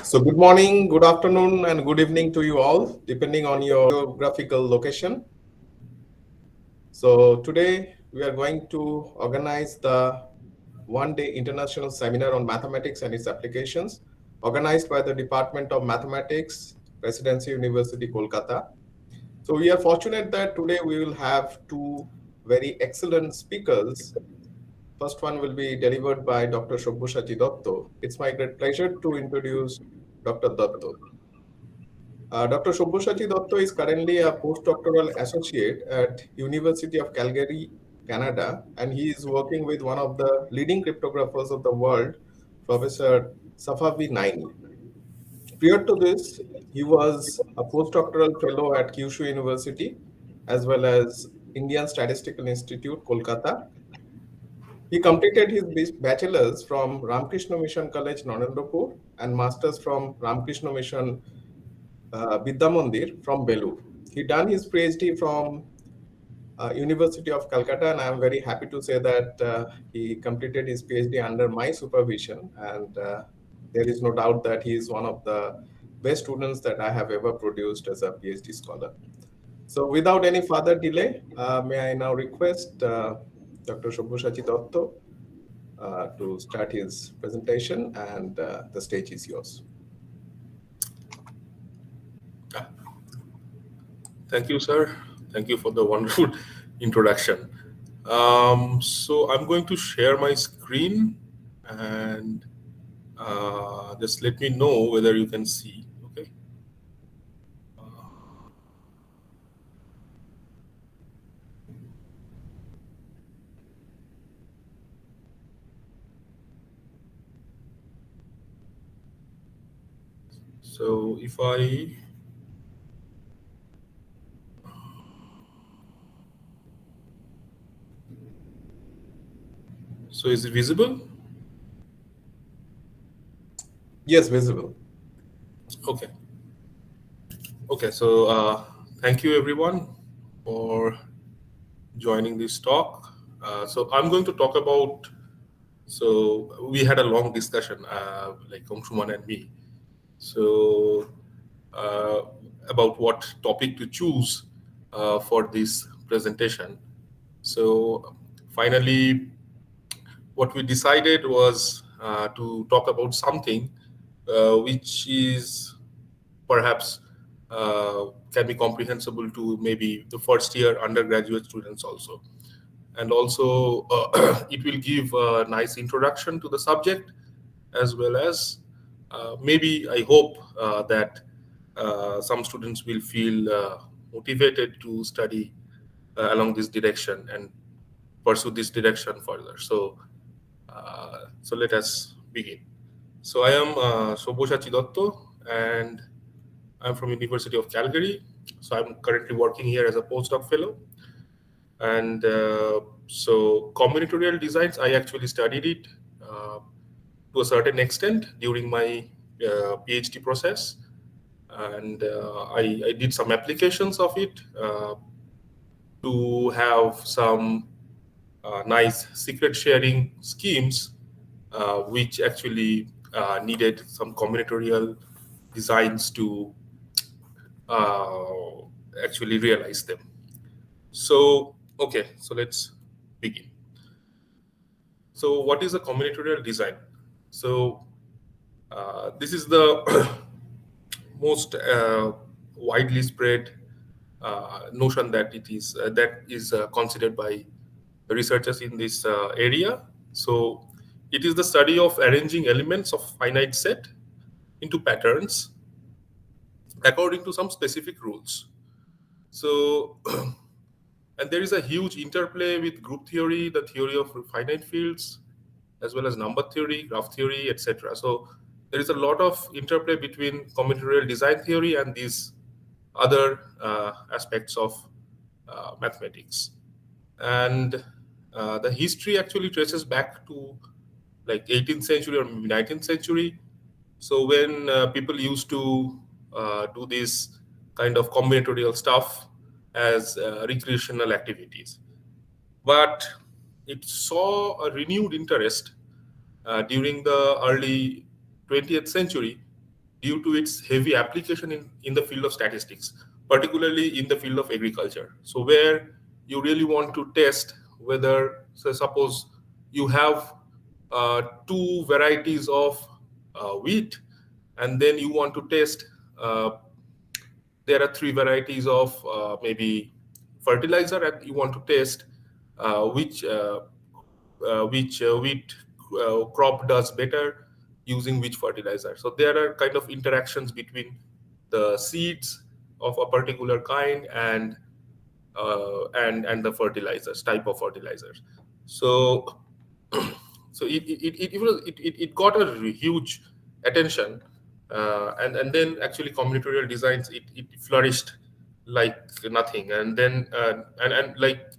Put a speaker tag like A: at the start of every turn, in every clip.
A: So good morning, good afternoon, and good evening to you all, depending on your geographical location. So today we are going to organize the one-day international seminar on mathematics and its applications, organized by the Department of Mathematics, Presidency University, Kolkata. So we are fortunate that today we will have two very excellent speakers. First one will be delivered by Dr. Shobbosati Dotto. It's my great pleasure to introduce Dr. Dotto. Dr. Shobbosati Dotto is currently a postdoctoral associate at University of Calgary, Canada, and he is working with one of the leading cryptographers of the world, Professor Safavi Naini. Prior to this, he was a postdoctoral fellow at Kyushu University, as well as Indian Statistical Institute, Kolkata. He completed his bachelor's from Ramakrishna Mission College, Narendra, and master's from Ramakrishna Mission Vidyamandir from Belur. He done his PhD from University of Calcutta, and I am very happy to say that he completed his PhD under my supervision. And there is no doubt that he is one of the best students that I have ever produced as a PhD scholar. So, without any further delay, may I now request Dr. Shobbosati Dotto to start his presentation, and the stage is yours.
B: Thank you, sir. Thank you for the wonderful introduction. So I'm going to share my screen and just let me know whether you can see. Okay. So if I So is it visible?
A: Yes, visible.
B: Okay. Okay, so thank you everyone for joining this talk. So I'm going to talk about, so we had a long discussion, like Anshuman and me. So uh, about what topic to choose for this presentation. So finally, what we decided was to talk about something which is perhaps can be comprehensible to maybe the first year undergraduate students also. And also it will give a nice introduction to the subject, as well as maybe I hope that some students will feel motivated to study along this direction and pursue this direction further. So let us begin. So I am Shobbosati Dotto, and I'm from University of Calgary. So I'm currently working here as a postdoc fellow. And so combinatorial designs, I actually studied it to a certain extent during my PhD process. And I did some applications of it to have some nice secret sharing schemes, which actually needed some combinatorial designs to actually realize them. So, okay, so let's begin. So, what is a combinatorial design? So, this is the most widely spread notion that is considered by researchers in this area. So, it is the study of arranging elements of finite set into patterns according to some specific rules. So, and there is a huge interplay with group theory, the theory of finite fields, as well as number theory, graph theory, etc. So there is a lot of interplay between combinatorial design theory and these other aspects of mathematics. And the history actually traces back to like 18th century or 19th century. So when people used to do this kind of combinatorial stuff as recreational activities. But it saw a renewed interest during the early 20th century due to its heavy application in the field of statistics, particularly in the field of agriculture. So where you really want to test whether, so suppose you have two varieties of wheat, and then you want to test, uh, there are three varieties of maybe fertilizer, and you want to test which wheat crop does better using which fertilizer. So there are kind of interactions between the seeds of a particular kind and the fertilizers, type of fertilizers. So so it got a huge attention, and then actually combinatorial designs, it flourished like nothing. And then and like,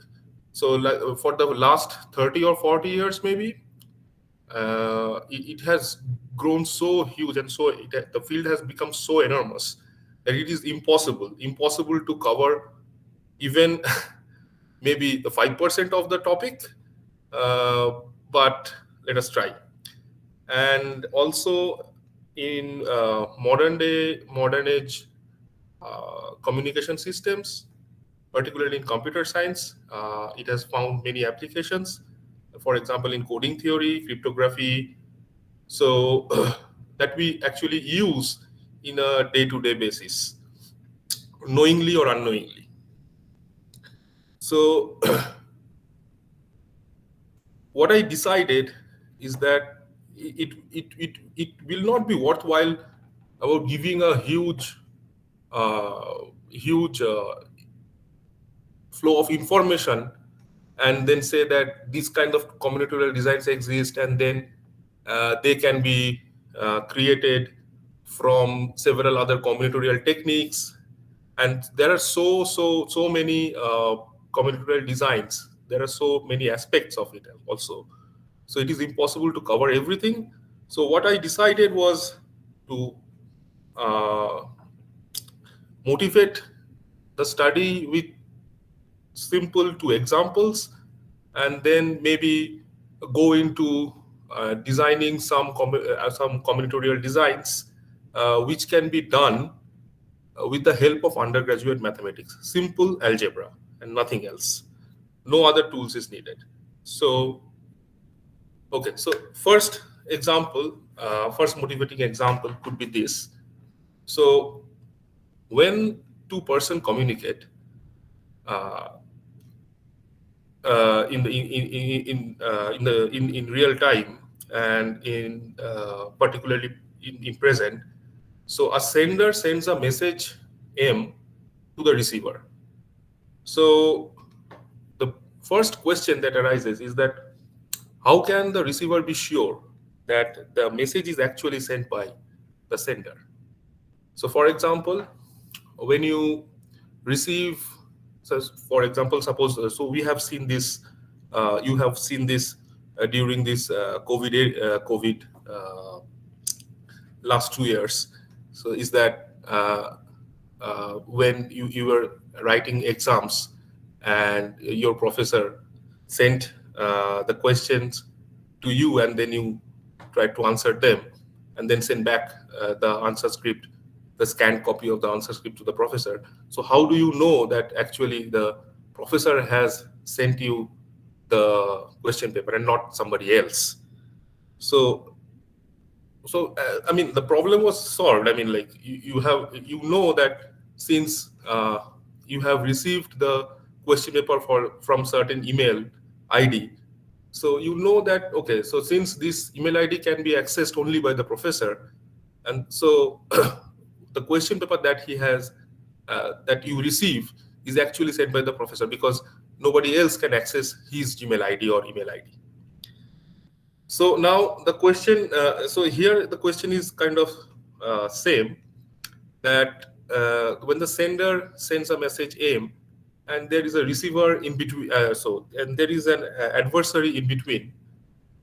B: so like for the last 30 or 40 years maybe, it has grown so huge, and so the field has become so enormous that it is impossible to cover even maybe the 5% of the topic, uh, but let us try. And also in modern age communication systems, particularly in computer science, it has found many applications, for example in coding theory, cryptography, so that we actually use in a day-to-day basis, knowingly or unknowingly. So what I decided is that it will not be worthwhile about giving a huge flow of information, and then say that these kind of combinatorial designs exist, and then they can be created from several other combinatorial techniques. And there are so many combinatorial designs, there are so many aspects of it also, so it is impossible to cover everything. So what I decided was to uh, motivate the study with simple two examples, and then maybe go into designing some combinatorial designs, which can be done with the help of undergraduate mathematics, simple algebra and nothing else. No other tools is needed. So okay, so first motivating example could be this. So when two-person communicate, uh, in real time, and in particularly in present, so a sender sends a message M to the receiver. So the first question that arises is that how can the receiver be sure that the message is actually sent by the sender? So for example, when you receive, so for example, suppose, so we have seen this, you have seen this during this COVID last 2 years. So is that when you were writing exams, and your professor sent the questions to you, and then you tried to answer them, and then send back the answer script, the scanned copy of the answer script to the professor. So how do you know that actually the professor has sent you the question paper and not somebody else? So I mean, the problem was solved. I mean, like, you know that since you have received the question paper from certain email ID, so you know that, okay, so since this email ID can be accessed only by the professor, and so the question paper that he has, that you receive, is actually sent by the professor, because nobody else can access his Gmail ID or email ID. So now the question, so here the question is kind of same, that when the sender sends a message M, and there is a receiver in between, and there is an adversary in between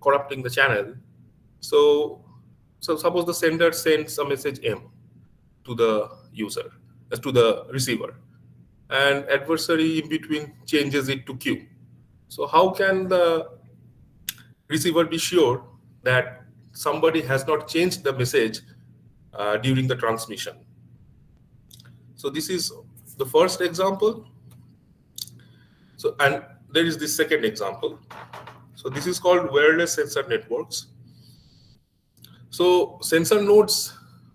B: corrupting the channel. So suppose the sender sends a message M to the user, to the receiver, and adversary in between changes it to Q. So how can the receiver be sure that somebody has not changed the message during the transmission. So this is the first example. So, and there is this second example. So this is called wireless sensor networks. So sensor nodes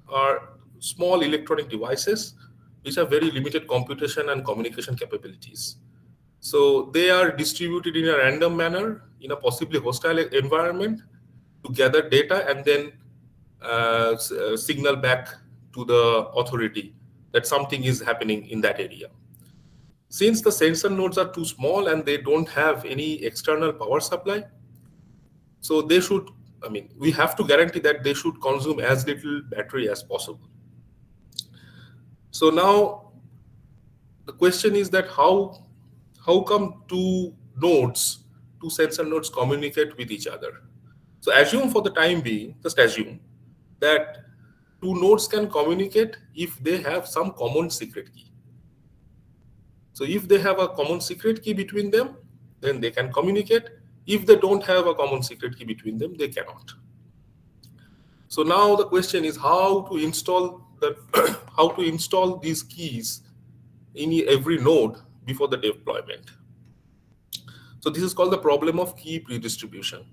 B: are small electronic devices which have very limited computation and communication capabilities. So they are distributed in a random manner in a possibly hostile environment to gather data and then signal back to the authority that something is happening in that area. Since the sensor nodes are too small and they don't have any external power supply, so they should, we have to guarantee that they should consume as little battery as possible. So now the question is that how come two sensor nodes communicate with each other? So assume for the time being, just assume that two nodes can communicate if they have some common secret key. So if they have a common secret key between them, then they can communicate. If they don't have a common secret key between them, they cannot. So now the question is how to install how to install these keys in every node before the deployment. So this is called the problem of key pre-distribution.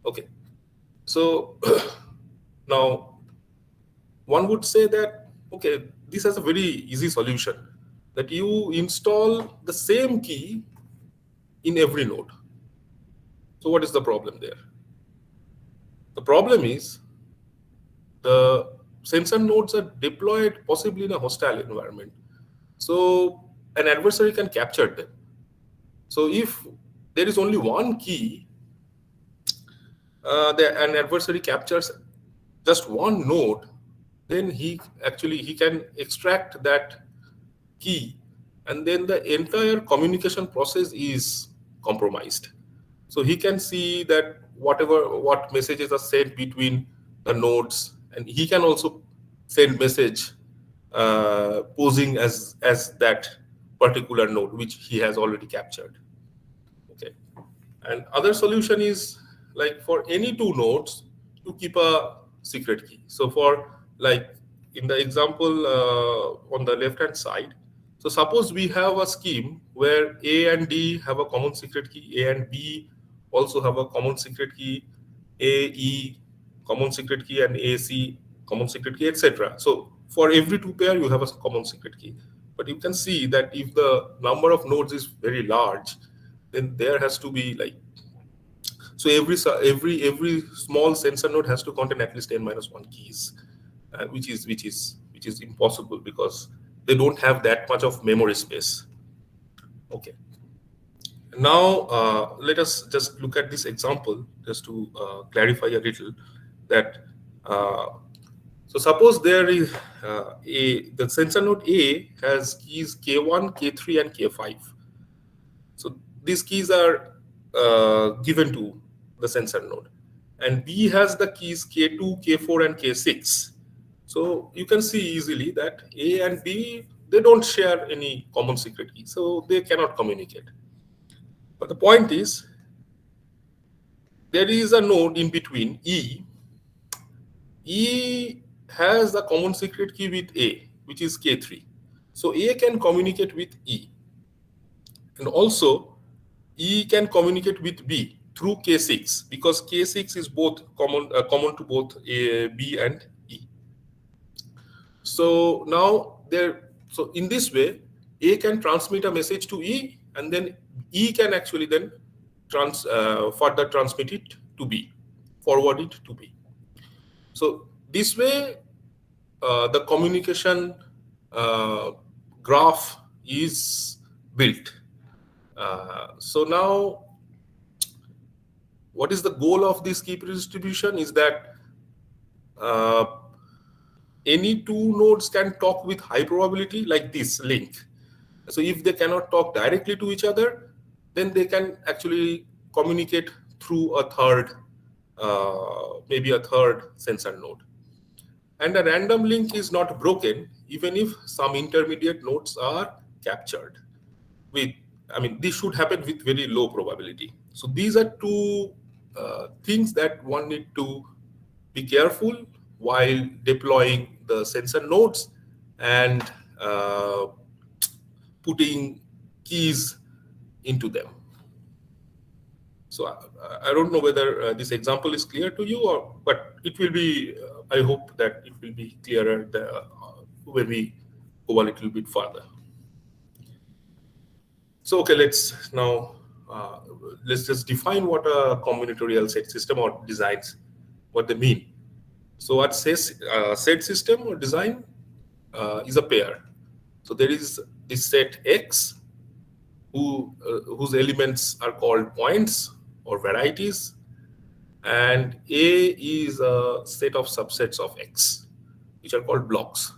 B: Okay. So now one would say that, okay, this has a very easy solution, that you install the same key in every node. So what is the problem there? The problem is the sensor nodes are deployed possibly in a hostile environment. So an adversary can capture them. So if there is only one key, an adversary captures just one node, then he can extract that key, and then the entire communication process is compromised. So he can see that what messages are sent between the nodes, and he can also send message posing as that particular node which he has already captured. Okay, and other solution is like for any two nodes to keep a secret key. So for like in the example on the left hand side, so suppose we have a scheme where A and D have a common secret key, A and B also have a common secret key, AE common secret key, and AC common secret key, etc. So for every two pair you have a common secret key. But you can see that if the number of nodes is very large, then there has to be like, so every small sensor node has to contain at least n-1 keys, which is impossible because they don't have that much of memory space. Okay. Now let us just look at this example just to clarify a little that. So suppose there is the sensor node A has keys K1, K3, and K5. So these keys are given to the sensor node, and B has the keys K2, K4, and K6. So you can see easily that A and B, they don't share any common secret key, so they cannot communicate. But the point is, there is a node in between, E. E has a common secret key with A, which is K3. So A can communicate with E. And also, E can communicate with B through K6, because K6 is both common to both A, B, and E. So now so in this way, A can transmit a message to E, and then E can actually then further transmit it to B, forward it to B. So this way, the communication graph is built. So now, what is the goal of this key pre-distribution is that any two nodes can talk with high probability like this link. So if they cannot talk directly to each other, then they can actually communicate through a third, maybe a third sensor node. And a random link is not broken even if some intermediate nodes are captured. This should happen with very low probability. So these are two things that one need to be careful while deploying the sensor nodes and uh, putting keys into them. So I don't know whether this example is clear to you, but it will be. I hope that it will be clearer when we go a little bit further. So okay, uh, let's just define what a combinatorial set system or designs, what they mean. So what says set system or design is a pair. So there is this set X whose elements are called points or varieties, and A is a set of subsets of X, which are called blocks.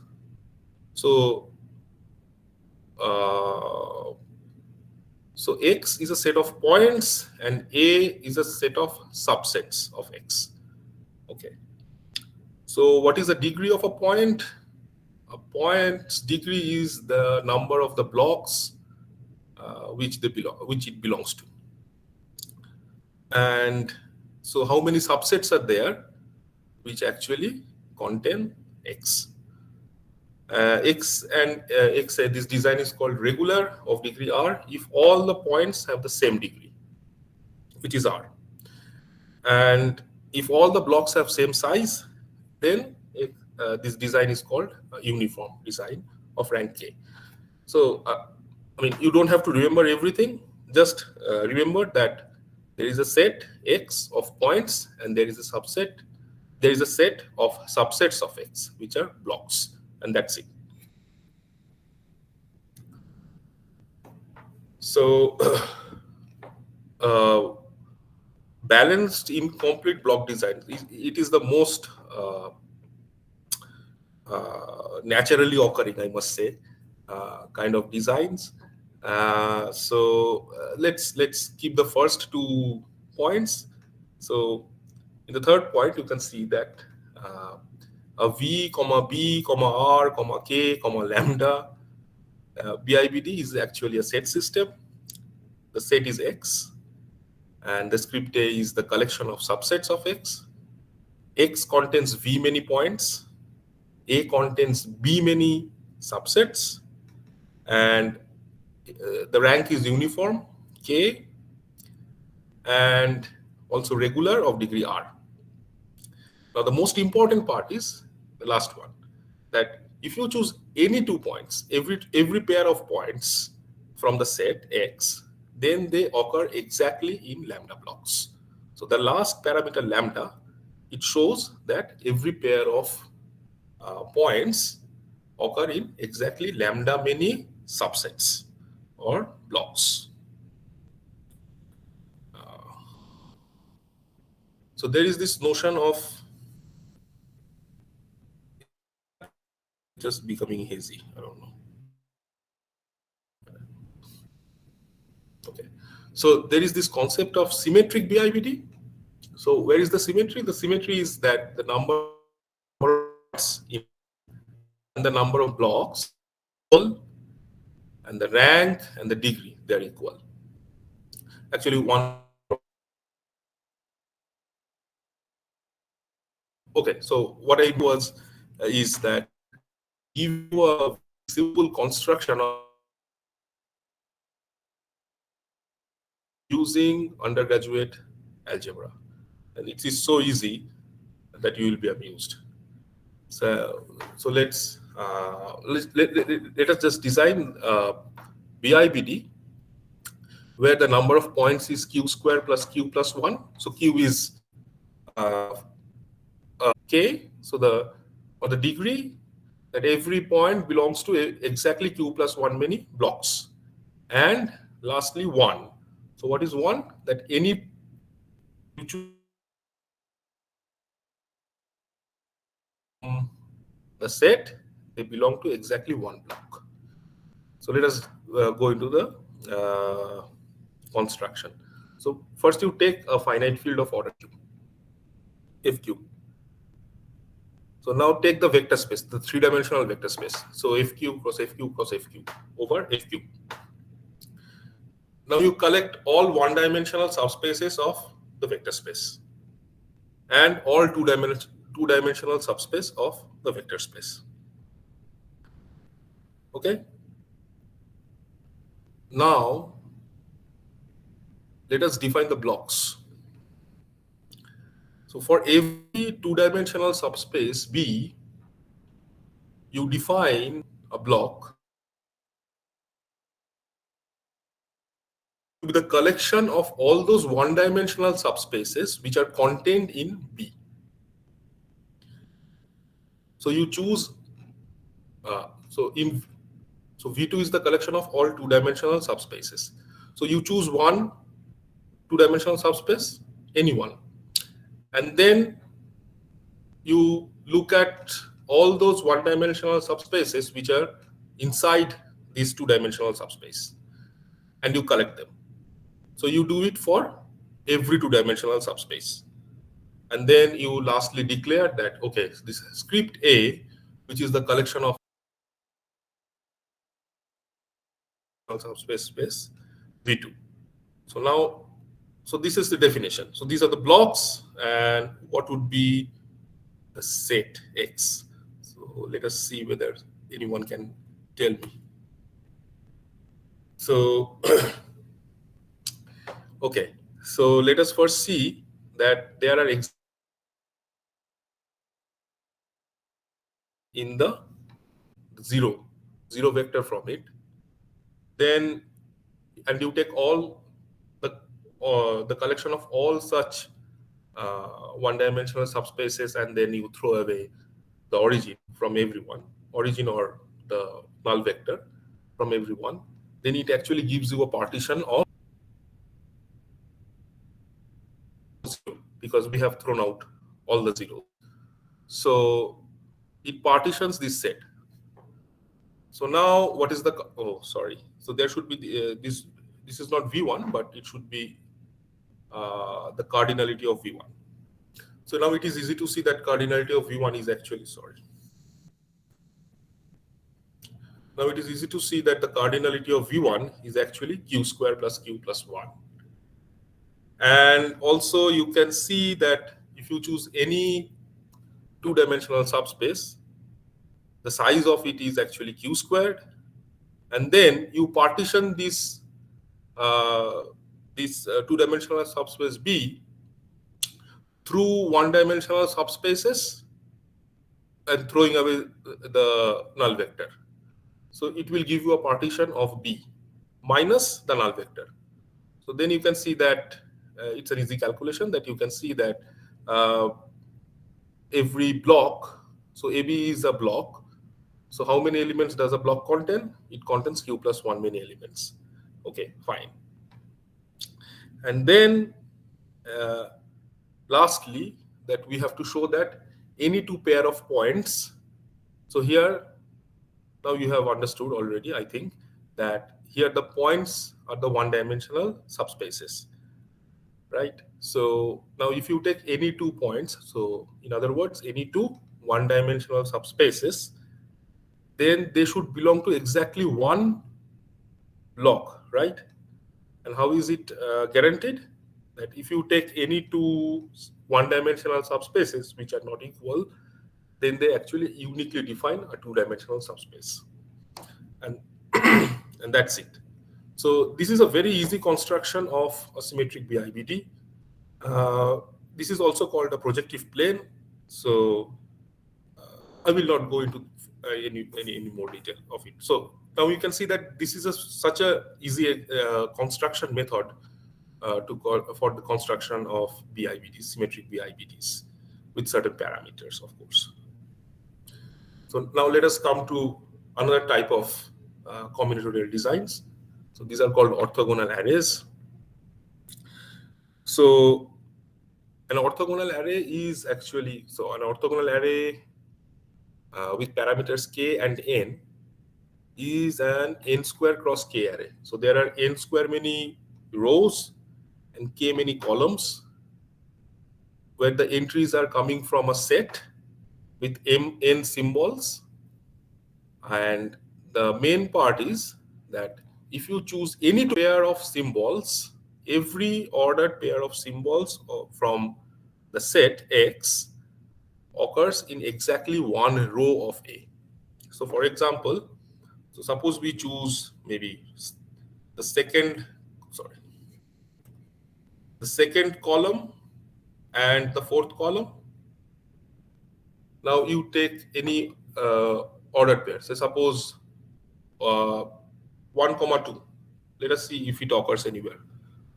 B: So uh, so X is a set of points and A is a set of subsets of X. Okay. So what is the degree of a point? A point's degree is the number of the blocks which it belongs to. And so how many subsets are there which actually contain X? This design is called regular of degree R if all the points have the same degree, which is R. And if all the blocks have same size, then this design is called a uniform design of rank K. So, I mean, you don't have to remember everything. Just remember that there is a set X of points and there is a subset. There is a set of subsets of X, which are blocks, and that's it. So, balanced incomplete block design, it is the most naturally occurring, I must say, kind of designs. Let's keep the first 2 points. So in the third point, you can see that a V, comma B, comma R, comma K, comma lambda BIBD is actually a set system. The set is X, and the script A is the collection of subsets of X. X contains V many points, A contains B many subsets, and the rank is uniform, K, and also regular of degree R. Now, the most important part is the last one, that if you choose any 2 points, every pair of points from the set X, then they occur exactly in lambda blocks. So the last parameter lambda, it shows that every pair of points occur in exactly lambda many subsets or blocks. So there is this notion of, just becoming hazy, I don't know. Okay, so there is this concept of symmetric BIBD. So where is the symmetry? The symmetry is that the number of points and the number of blocks equal, and the rank and the degree, they are equal. Actually, okay, so what I do is that give you a simple construction of using undergraduate algebra, and it is so easy that you will be amused. So let us just design BIBD where the number of points is q square plus q plus 1. So q is K, so the degree that every point belongs to exactly q plus 1 many blocks. And lastly, 1. So what is 1? That any the set, they belong to exactly 1 block. So let us go into the construction. So first you take a finite field of order q, fq. So now take the vector space, the 3-dimensional vector space. So fq cross fq cross fq over fq. Now you collect all 1-dimensional subspaces of the vector space and all 2-dimensional subspace of the the vector space. Okay. Now let us define the blocks. So for every two-dimensional subspace B, you define a block to be the collection of all those one-dimensional subspaces which are contained in B. So you choose, so V2 is the collection of all two-dimensional subspaces. So you choose one two-dimensional subspace, any one, and then you look at all those one-dimensional subspaces which are inside this two-dimensional subspace, and you collect them. So you do it for every two-dimensional subspace. And then you lastly declare that, okay, this script A, which is the collection of subspace space V2. So now, so this is the definition. So these are the blocks, and what would be the set X. So let us see whether anyone can tell me. So, okay, so let us first see that there are in the zero vector from it. Then, and you take all the collection of all such one-dimensional subspaces, and then you throw away the origin from everyone, origin or the null vector from everyone. Then it actually gives you a partition of 0, because we have thrown out all the zeros. So it partitions this set. So now what is the, oh, sorry. So there should be this is not V1, but it should be the cardinality of V1. So now it is easy to see that cardinality of V1 is actually, sorry. Now it is easy to see that the cardinality of V1 is actually Q square plus Q plus 1. And also you can see that if you choose any two-dimensional subspace, the size of it is actually Q squared. And then you partition this two-dimensional subspace B through one-dimensional subspaces and throwing away the null vector. So it will give you a partition of B minus the null vector. So then you can see that it's an easy calculation, that you can see that every block, so AB is a block. So how many elements does a block contain? It contains Q plus 1 many elements. Okay, fine. And then lastly, that we have to show that any two pair of points. So here, now you have understood already, I think, that here the points are the one-dimensional subspaces, right? So now if you take any 2 points, so in other words, any two one-dimensional subspaces, then they should belong to exactly one block, right? And how is it guaranteed? That if you take any two one-dimensional subspaces which are not equal, then they actually uniquely define a two-dimensional subspace. And, and that's it. So this is a very easy construction of a symmetric BIBD. This is also called a projective plane. So I will not go into any more detail of it. So now you can see that this is such a easy construction method for the construction of BIBDs, symmetric BIBDs, with certain parameters, of course. So now let us come to another type of combinatorial designs. So these are called orthogonal arrays. So an orthogonal array is actually, so an orthogonal array with parameters k and n is an n square cross k array. So there are n square many rows and k many columns, where the entries are coming from a set with n symbols. And the main part is that if you choose any pair of symbols, every ordered pair of symbols from the set X occurs in exactly one row of A. So for example, so suppose we choose maybe the second, sorry, the second column and the fourth column. Now you take any ordered pair. So suppose uh, 1 comma 2. Let us see if it occurs anywhere.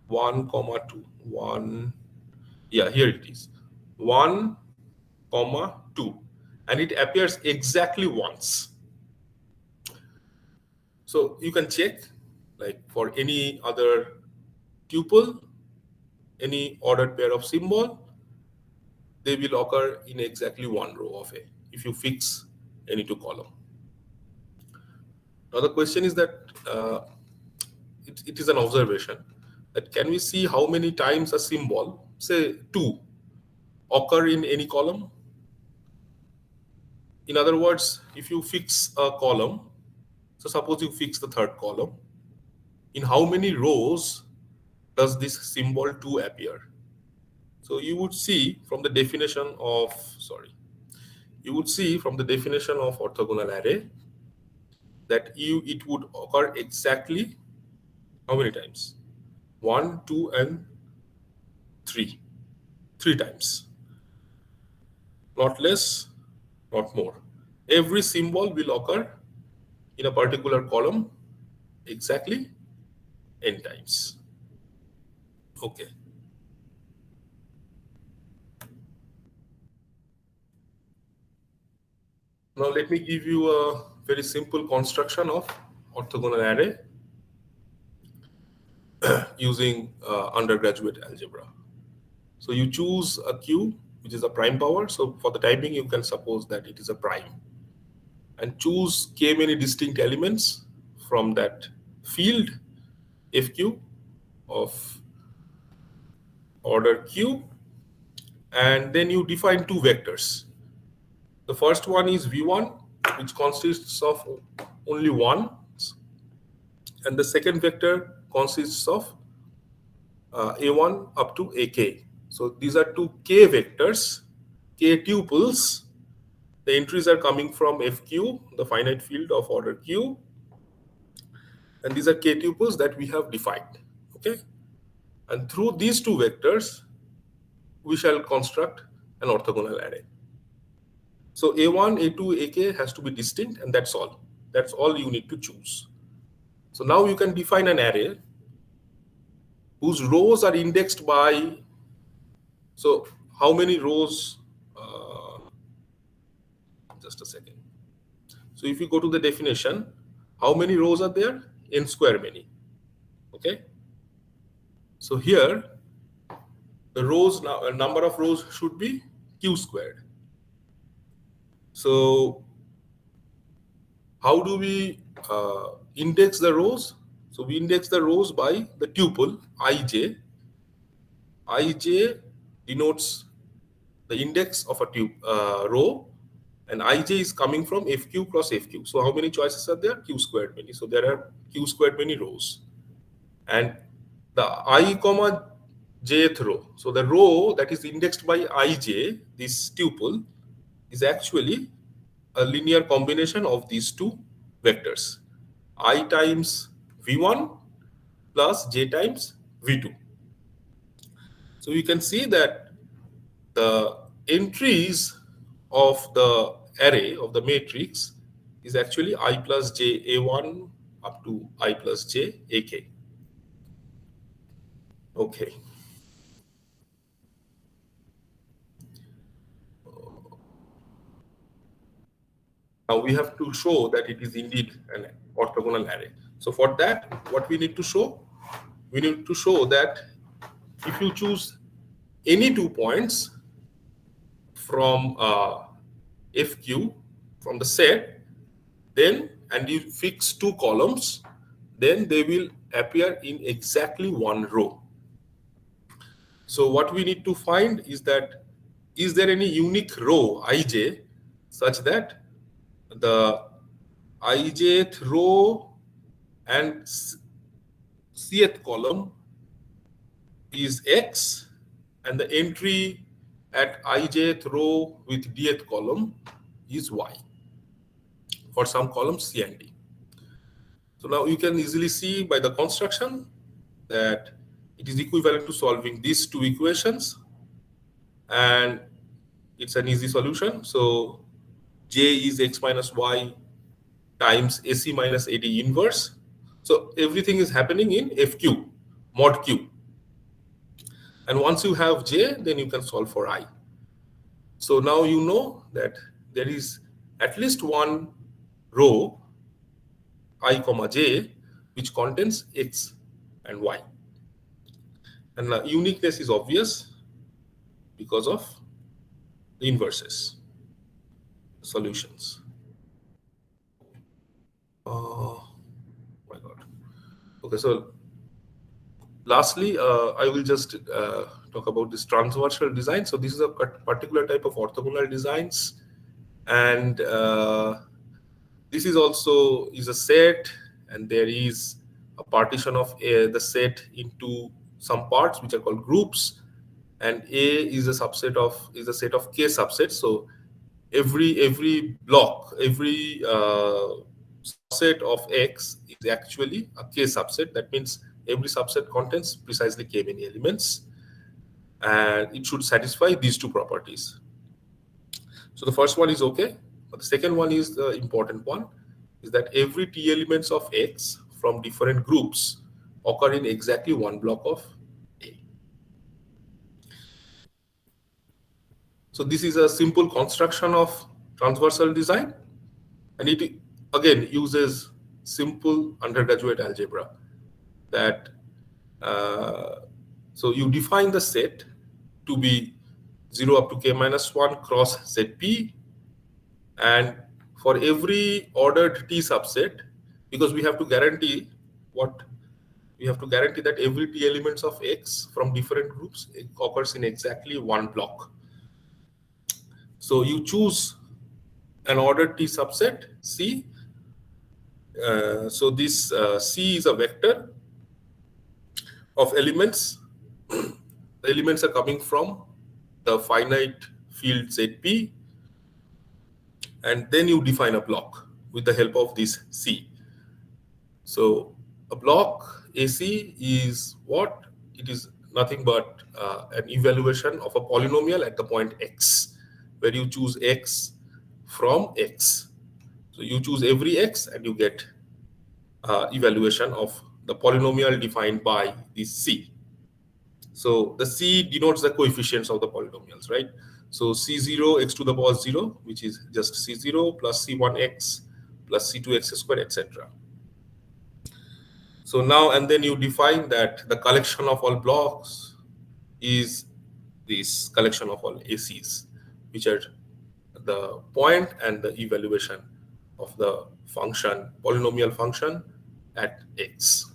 B: 1 comma 2. 1, yeah, here it is. 1 comma 2. And it appears exactly once. So you can check, like for any other tuple, any ordered pair of symbol, they will occur in exactly one row of A if you fix any two column. Now the question is that it is an observation that can we see how many times a symbol, say 2, occur in any column? In other words, if you fix a column, so suppose you fix the third column, in how many rows does this symbol 2 appear? So you would see from the definition of, you would see from the definition of orthogonal array that it would occur exactly how many times? 1, 2, and 3. 3 times. Not less, not more. Every symbol will occur in a particular column exactly n times. Okay. Now let me give you a very simple construction of orthogonal array using undergraduate algebra. So you choose a Q, which is a prime power. So for the time being, you can suppose that it is a prime. And choose k many distinct elements from that field FQ of order Q. And then you define two vectors. The first one is V1, which consists of only one. And the second vector consists of A1 up to AK. So these are two K vectors, K tuples. The entries are coming from FQ, the finite field of order Q. And these are K tuples that we have defined. Okay. And through these two vectors, we shall construct an orthogonal array. So A1, A2, AK has to be distinct, and that's all. That's all you need to choose. So now you can define an array whose rows are indexed by, so how many rows, just a second. So if you go to the definition, how many rows are there? N square many. Okay. So here, the rows, number of rows should be Q squared. So how do we index the rows? So we index the rows by the tuple ij. Ij denotes the index of a row, and ij is coming from fq cross fq. So how many choices are there? Q squared many. So there are Q squared many rows. And the I comma jth row, so the row that is indexed by ij, this tuple, is actually a linear combination of these two vectors, I times v1 plus j times v2. So you can see that the entries of the array of the matrix is actually I plus j a1 up to I plus j ak. Okay. Now we have to show that it is indeed an orthogonal array. So for that, what we need to show? We need to show that if you choose any 2 points from FQ, from the set, then, and you fix 2 columns, then they will appear in exactly one row. So what we need to find is that, is there any unique row ij such that the ijth row and cth column is x, and the entry at ijth row with dth column is y for some columns C and D. So now you can easily see by the construction that it is equivalent to solving these two equations, and it's an easy solution. So J is x minus y times AC minus AD inverse. So everything is happening in FQ, mod Q. And once you have J, then you can solve for I. So now you know that there is at least one row I comma j which contains x and y. And the uniqueness is obvious because of the inverses solutions. Oh my God. Okay, so lastly, I will just talk about this transversal design. So this is a particular type of orthogonal designs, and this is also is a set, and there is a partition of the set into some parts which are called groups, and A is a subset of is a set of K subsets. So every block, every subset of X is actually a K subset. That means every subset contains precisely K many elements, and it should satisfy these two properties. So the first one is okay, but the second one is the important one, is that every T elements of X from different groups occur in exactly one block of A. So this is a simple construction of transversal design, and it again uses simple undergraduate algebra. That so you define the set to be 0 up to k minus 1 cross ZP, and for every ordered T subset, because we have to guarantee what we have to guarantee that every T elements of X from different groups occurs in exactly one block. So you choose an ordered T subset C. So this C is a vector of elements. The elements are coming from the finite field ZP, and then you define a block with the help of this C. So a block AC is what? It is nothing but an evaluation of a polynomial at the point X, where you choose X from X. So you choose every X and you get evaluation of the polynomial defined by this C. So the C denotes the coefficients of the polynomials, right? So C0 x to the power 0, which is just C0 plus C1x plus C2x squared, etc. So now and then you define that the collection of all blocks is this collection of all ACs, which are the point and the evaluation of the function, polynomial function at X.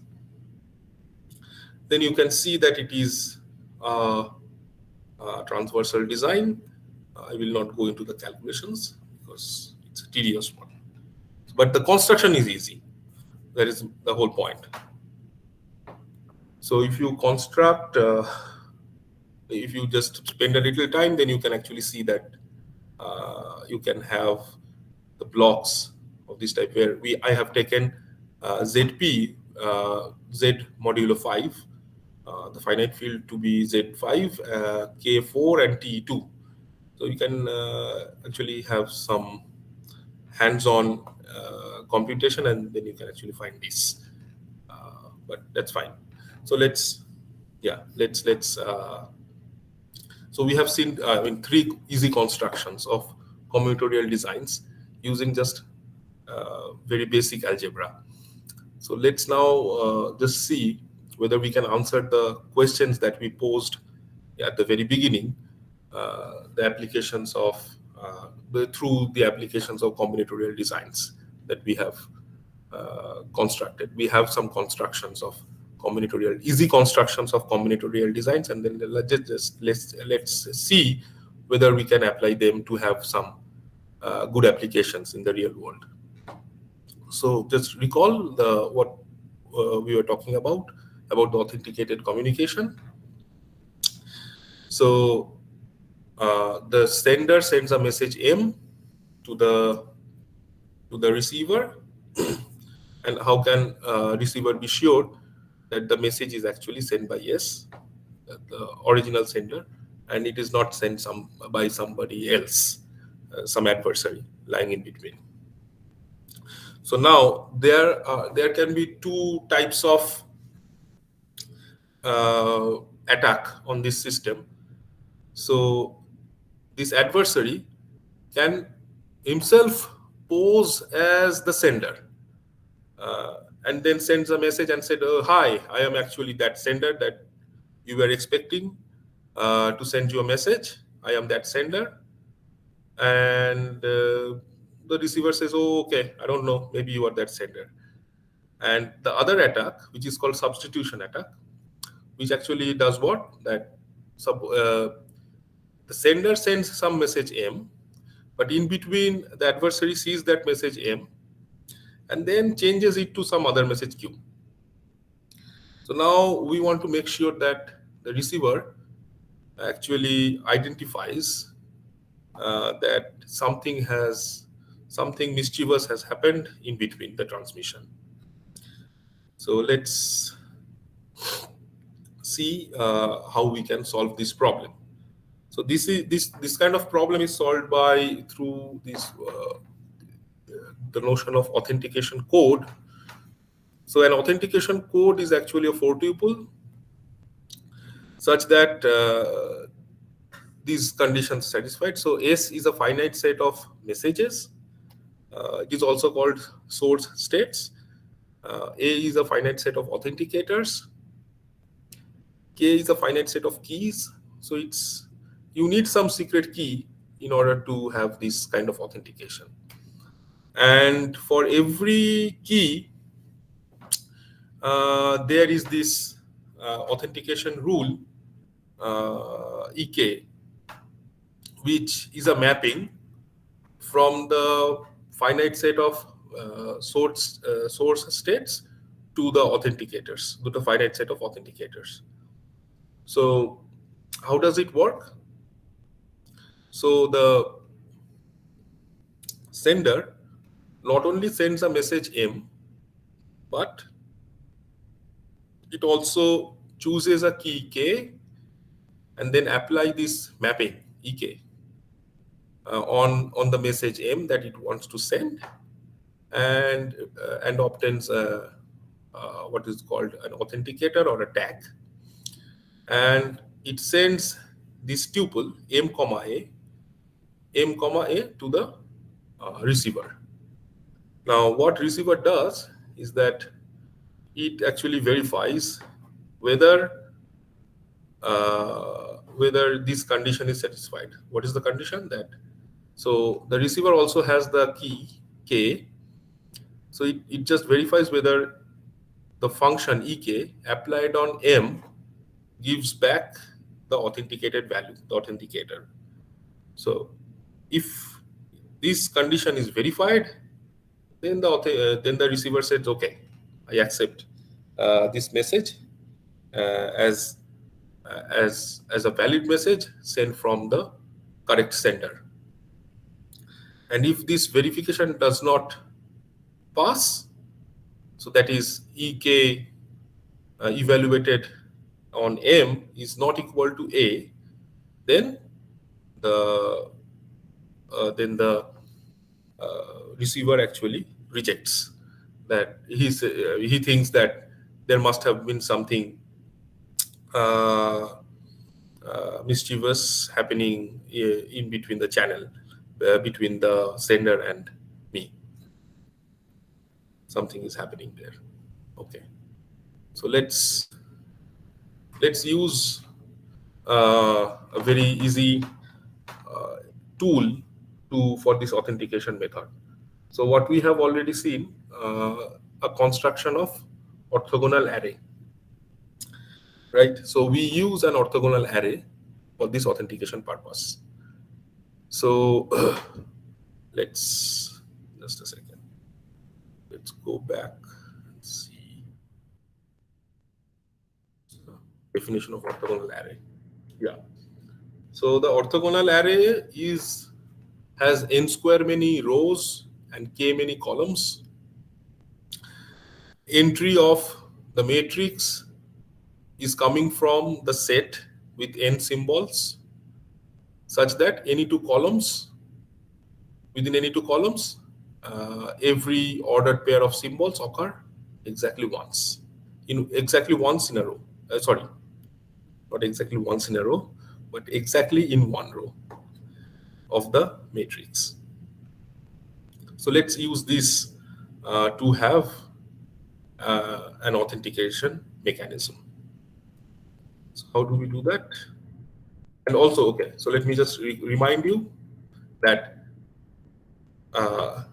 B: Then you can see that it is a transversal design. I will not go into the calculations because it's a tedious one. But the construction is easy. That is the whole point. So if you construct, if you just spend a little time, then you can actually see that you can have the blocks of this type where I have taken ZP, Z modulo 5, the finite field to be Z5, K4 and T2. So you can actually have some hands-on computation, and then you can actually find this. But that's fine. So let's. So we have seen three easy constructions of combinatorial designs using just very basic algebra. So let's now just see whether we can answer the questions that we posed at the very beginning, the applications of through the applications of combinatorial designs that we have constructed. We have some constructions of easy constructions of combinatorial designs, and then let's see whether we can apply them to have some good applications in the real world. So just recall what we were talking about the authenticated communication. So the sender sends a message M to the receiver, and how can receiver be sure that the message is actually sent by S, the original sender, and it is not sent by somebody else, some adversary lying in between. So now there can be two types of attack on this system. So this adversary can himself pose as the sender, and then sends a message and said, oh, hi, I am actually that sender that you were expecting to send you a message. I am that sender. And the receiver says, oh, okay, I don't know, maybe you are that sender. And the other attack, which is called substitution attack, which actually does what? That the sender sends some message M, but in between the adversary sees that message M and then changes it to some other message Q. So now we want to make sure that the receiver actually identifies that something mischievous has happened in between the transmission. So let's see how we can solve this problem. So this kind of problem is solved through the notion of authentication code. So an authentication code is actually a four tuple such that these conditions satisfied. So S is a finite set of messages. It is also called source states. A is a finite set of authenticators. K is a finite set of keys. So you need some secret key in order to have this kind of authentication. And for every key, there is this authentication rule, EK, which is a mapping from the finite set of source states to the authenticators, to the finite set of authenticators. So how does it work? So the sender not only sends a message M, but it also chooses a key K and then apply this mapping EK on the message M that it wants to send, and obtains what is called an authenticator or a tag, and it sends this tuple M comma A to the receiver. Now what receiver does is that it actually verifies whether this condition is satisfied. What is the condition? That so the receiver also has the key K, so it just verifies whether the function EK applied on M gives back the authenticated value, the authenticator. So if this condition is verified, then the receiver says, okay, I accept this message as a valid message sent from the correct sender. And if this verification does not pass, so that is EK evaluated on M is not equal to A, then the receiver actually rejects that. He thinks that there must have been something mischievous happening in between the channel, between the sender and me. Something is happening there. Okay, so let's use a very easy tool for this authentication method. So what we have already seen, a construction of orthogonal array, right? So we use an orthogonal array for this authentication purpose. So let's just a second. Let's go back and see. So, definition of orthogonal array. Yeah. So the orthogonal array is has n square many rows and k many columns. Entry of the matrix is coming from the set with n symbols, such that any two columns, within any two columns, every ordered pair of symbols occur exactly once, in exactly once in a row. Sorry, not exactly once in a row, but exactly in one row of the matrix. So let's use this to have an authentication mechanism. So how do we do that? And also, okay, so let me just remind you that uh,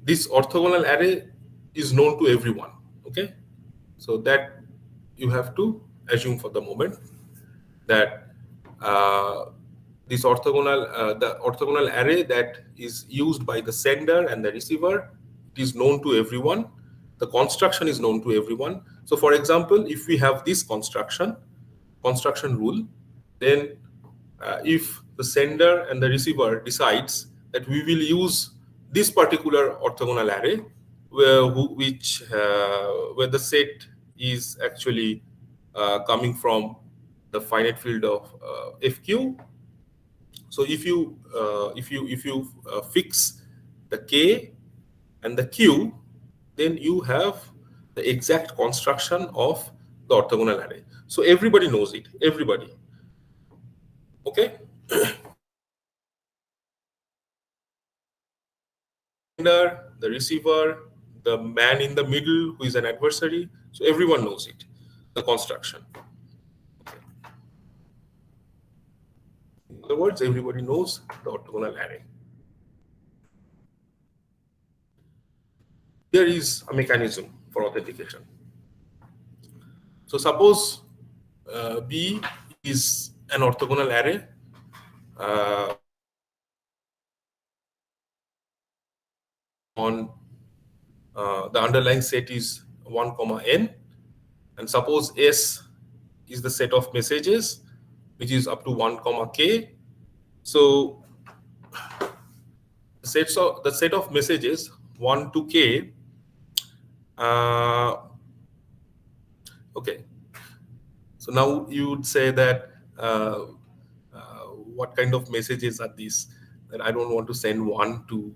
B: this orthogonal array is known to everyone. Okay, so that you have to assume for the moment that uh, the orthogonal array that is used by the sender and the receiver, it is known to everyone. The construction is known to everyone. So for example, if we have this construction rule, then if the sender and the receiver decides that we will use this particular orthogonal array where the set is actually coming from the finite field of fq. So if you fix the k and the q, then you have the exact construction of the orthogonal array. So everybody knows it. Everybody. Okay. Sender, the receiver, the man in the middle who is an adversary. So everyone knows it. The construction. In other words, everybody knows the orthogonal array. There is a mechanism for authentication. So suppose B is an orthogonal array uh, on the underlying set is 1 comma n, and suppose S is the set of messages which is up to 1 comma k. So the set of messages 1 to k. Uh, okay, so now you would say that what kind of messages are these? That I don't want to send one to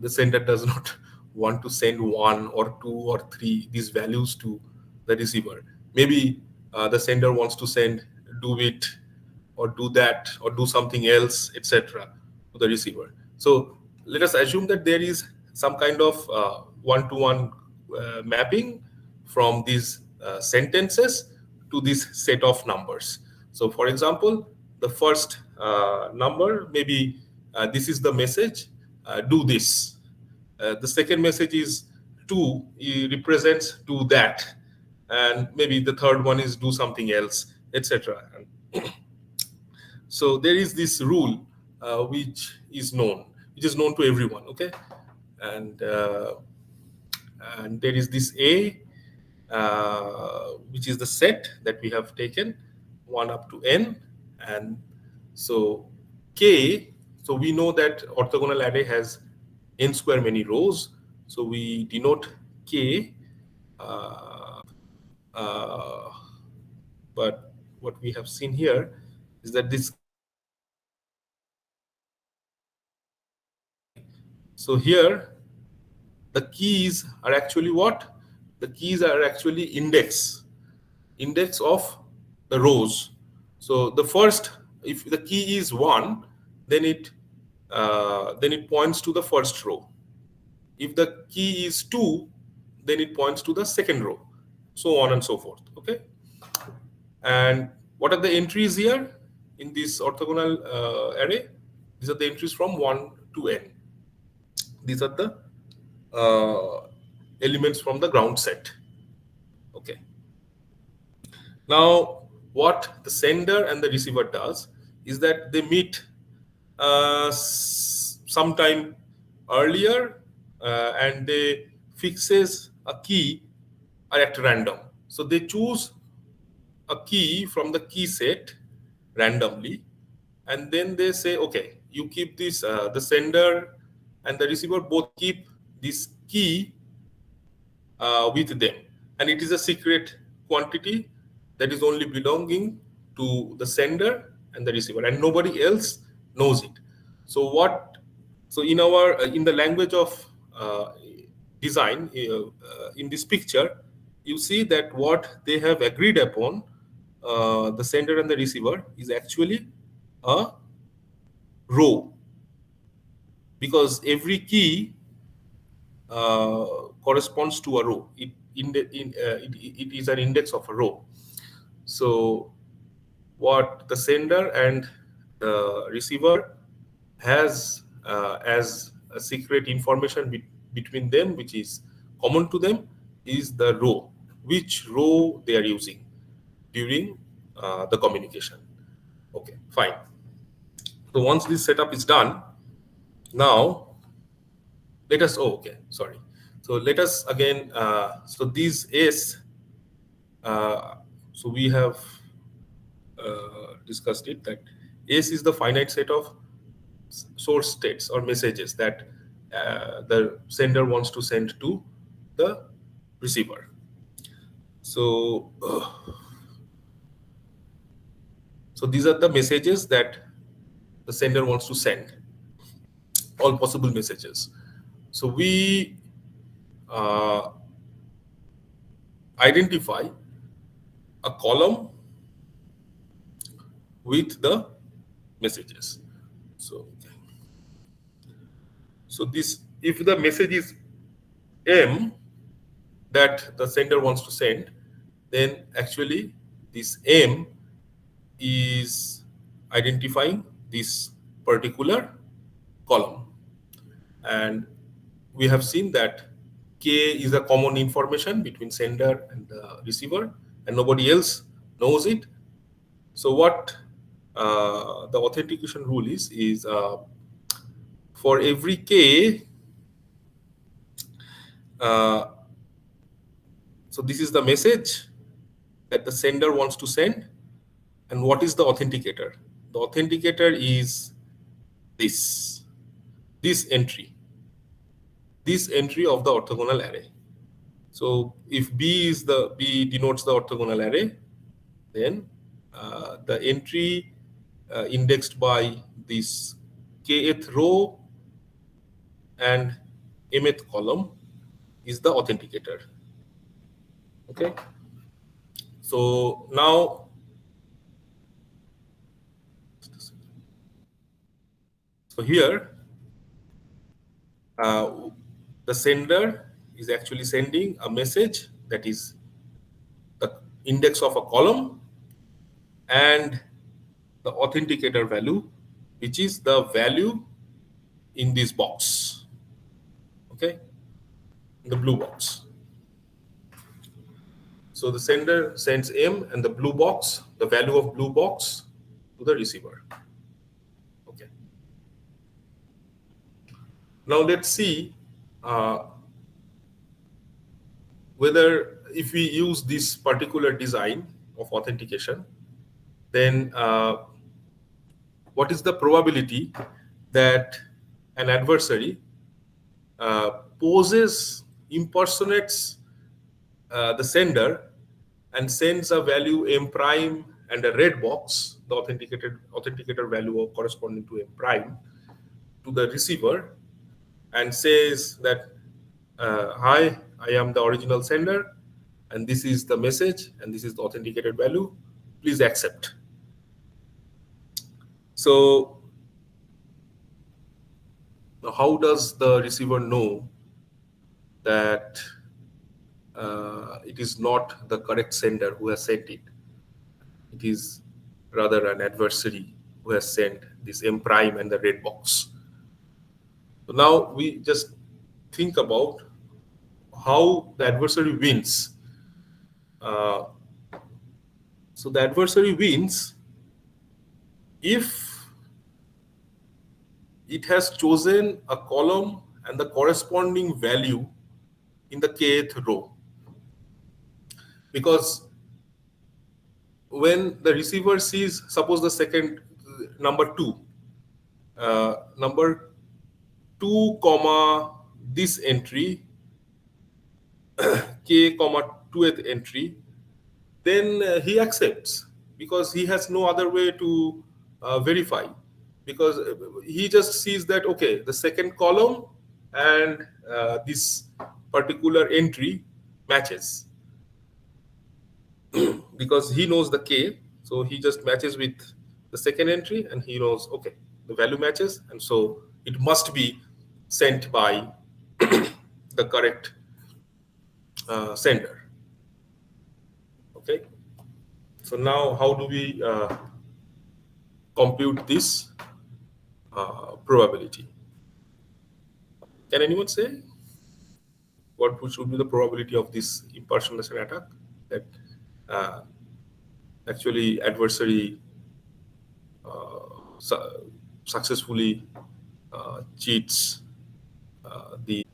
B: the sender does not want to send 1 or 2 or 3 these values to the receiver. Maybe the sender wants to send do it or do that or do something else, etc., to the receiver. So let us assume that there is some kind of one-to-one mapping from these sentences to this set of numbers. So for example, the first number, maybe this is the message, do this. The second message is to, it represents do that, and maybe the third one is do something else, etc. So there is this rule which is known to everyone. Okay, and uh, and there is this A, which is the set that we have taken 1 up to n, and so K. So we know that orthogonal array has n square many rows, so we denote K. Uh, but what we have seen here is that this. So here the keys are actually what? The keys are actually index of the rows. So the first, if the key is 1, then it points to the first row. If the key is 2, then it points to the second row, so on and so forth. Okay. And what are the entries here in this orthogonal array? These are the entries from 1 to n. These are the elements from the ground set. Okay. Now, what the sender and the receiver does is that they meet sometime earlier, and they fixes a key at random. So they choose a key from the key set randomly, and then they say, okay, you keep this, the sender and the receiver both keep this key with them, and it is a secret quantity that is only belonging to the sender and the receiver, and nobody else knows it. So what? So in our in the language of design, in this picture, you see that what they have agreed upon, the sender and the receiver, is actually a row, because every key corresponds to a row. It is an index of a row. So what the sender and the receiver has as a secret information between them, which is common to them, is the row, which row they are using during the communication. Okay, fine. So once this setup is done, now let us, oh, okay, sorry. So let us again, so these S, so we have discussed it, that S is the finite set of source states or messages that the sender wants to send to the receiver. So, so these are the messages that the sender wants to send, all possible messages. So we identify a column with the messages. So, so this, if the message is M that the sender wants to send, then actually this M is identifying this particular column. And we have seen that K is a common information between sender and the receiver, and nobody else knows it. So what the authentication rule is for every K, so this is the message that the sender wants to send, and what is the authenticator? The authenticator is this entry of the orthogonal array. So if B denotes the orthogonal array, then the entry indexed by this kth row and mth column is the authenticator. Okay. So now, so here the sender is actually sending a message that is the index of a column and the authenticator value, which is the value in this box. Okay, in the blue box. So the sender sends M and the blue box, the value of blue box, to the receiver. Okay. Now let's see whether, if we use this particular design of authentication, then what is the probability that an adversary impersonates the sender and sends a value M prime and a red box, the authenticator value corresponding to M prime, to the receiver, and says that, hi, I am the original sender, and this is the message, and this is the authenticated value. Please accept. So now how does the receiver know that it is not the correct sender who has sent it? It is rather an adversary who has sent this M prime and the red box. So now we just think about how the adversary wins. So the adversary wins if it has chosen a column and the corresponding value in the kth row. Because when the receiver sees, suppose the second, number two, number two comma this entry, k comma 2th entry, then he accepts, because he has no other way to verify, because he just sees that, okay, the second column and this particular entry matches, because he knows the k, so he just matches with the second entry, and he knows, okay, the value matches, and so it must be sent by the correct sender. Okay, so now how do we compute this probability? Can anyone say what should be the probability of this impersonation attack, that uh, actually adversary successfully cheats the.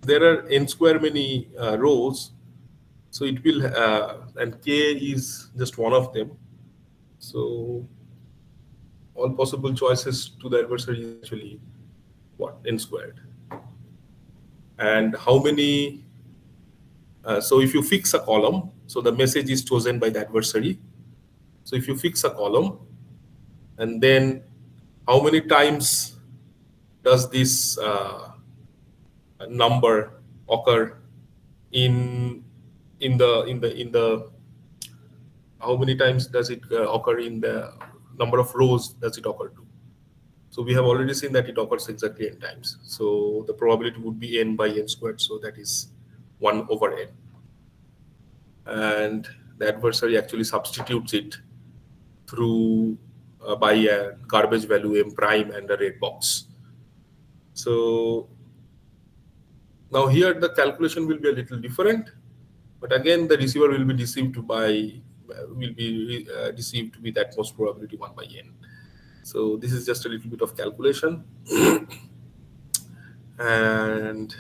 B: There are n square many rows, so it will, and k is just one of them. So all possible choices to the adversary is actually what, n squared. And how many? So if you fix a column, so the message is chosen by the adversary. So if you fix a column, and then how many times does this number occur in the how many times does it occur in the number of rows does it occur to? So we have already seen that it occurs exactly n times. So the probability would be n by n squared. So that is 1 over n. And the adversary actually substitutes it through by a garbage value m prime and a red box. So now here the calculation will be a little different, but again the receiver will be deceived by deceived with at most probability 1 by n. So this is just a little bit of calculation, and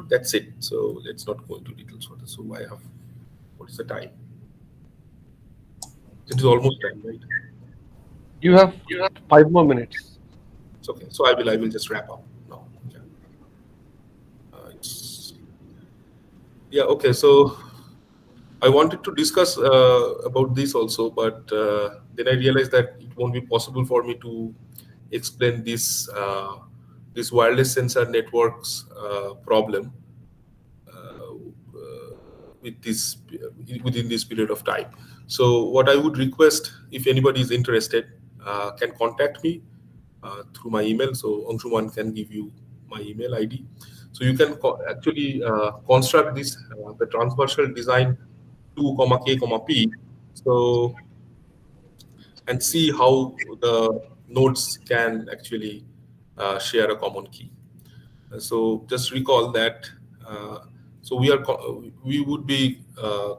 B: that's it. So let's not go into details further. So I have, what is the time? It is almost time, right?
C: You have 5 more minutes.
B: It's okay. So I will just wrap up now. Okay. Yeah. Okay. So I wanted to discuss about this also, but then I realized that it won't be possible for me to explain this wireless sensor networks problem with this within this period of time. So what I would request, if anybody is interested, can contact me through my email. So Anshuman can give you my email ID. So you can actually construct this the transversal design 2 comma k comma p. So and see how the nodes can actually share a common key. So just recall that. So we would be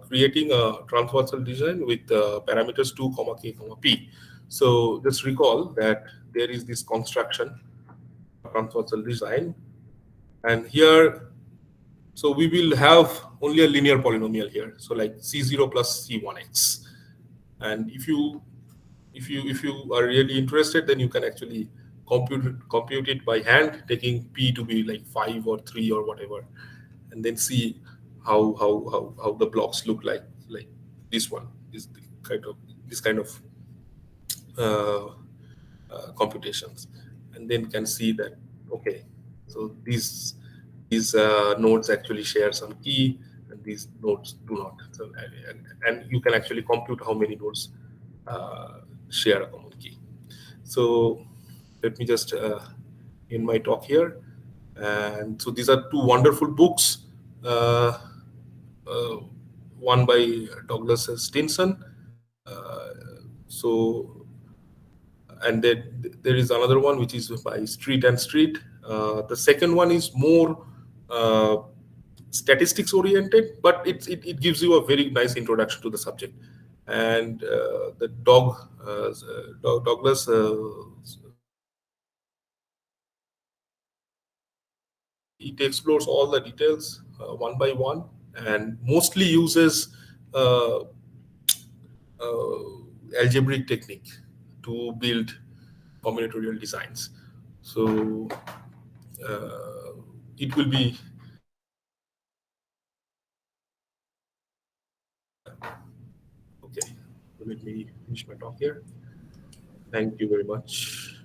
B: creating a transversal design with parameters 2 comma k comma p. So just recall that there is this construction transversal design, and here, so we will have only a linear polynomial here. So like c0 plus c1x, and if you are really interested, then you can actually compute it by hand, taking p to be like 5 or 3 or whatever, and then see how the blocks look like this one is the kind of uh, computations, and then can see that, okay, so these nodes actually share some key, and these nodes do not. So and you can actually compute how many nodes share a common key. So let me just end my talk here. And so these are two wonderful books. Uh, uh, One by Douglas Stinson. So, and then there is another one which is by Street and Street. The second one is more statistics oriented, but it gives you a very nice introduction to the subject. And the Douglas Stinson one is actually it explores all the details one by one, and mostly uses uh, algebraic technique to build combinatorial designs. So it will be okay. So let me finish my talk here. Thank you very much.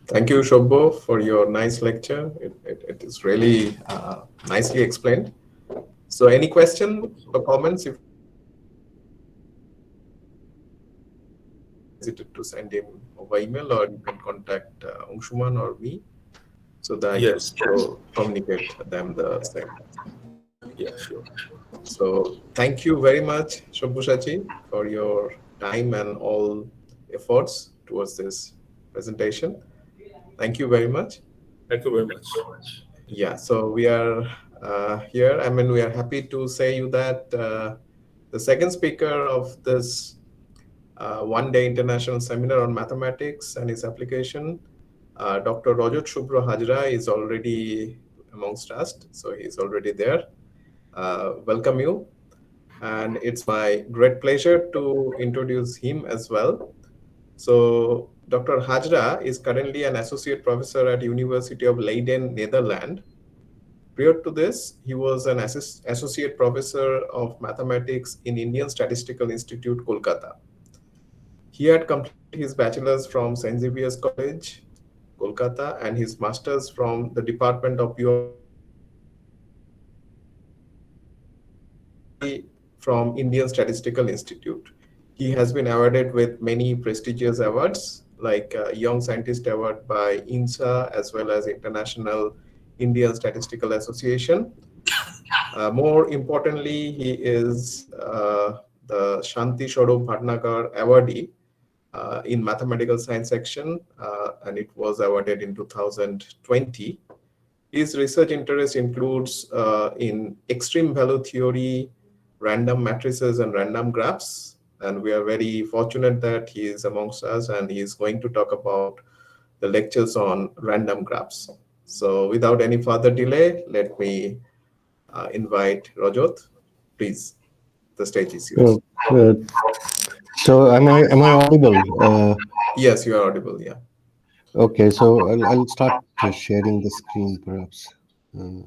A: Thank you, Shobho, for your nice lecture. It is really nicely explained. So, any question or comments? If hesitate to send him over email, or you can contact Anshuman or me so that I can
B: Yes, yes.
A: also communicate them the same.
B: Yeah, sure.
A: So, thank you very much, Shobhushaji, for your time and all efforts towards this presentation. Thank you very much.
B: Thank you very much.
A: Yeah, so we are here. I mean, we are happy to say you that the second speaker of this one-day international seminar on mathematics and its application, Dr. Rajat Shubro Hajra, is already amongst us. So he's already there. Welcome you. And it's my great pleasure to introduce him as well. So Dr. Hajra is currently an associate professor at University of Leiden, Netherlands. Prior to this, he was an associate professor of mathematics in Indian Statistical Institute, Kolkata. He had completed his bachelor's from St. Xavier's College, Kolkata, and his master's from the Department of Pure from Indian Statistical Institute. He has been awarded with many prestigious awards like Young Scientist Award by INSA as well as International Indian Statistical Association. More importantly, he is the Shanti Swarup Bhatnagar awardee in mathematical science section, and it was awarded in 2020. His research interest includes in extreme value theory, random matrices, and random graphs. And we are very fortunate that he is amongst us, and he is going to talk about the lectures on random graphs. So, without any further delay, let me invite Rajat. Please, the stage is yours.
C: So, uh, so am I audible?
A: Yes, you are audible. Yeah.
C: Okay, so I'll start sharing the screen perhaps. Uh,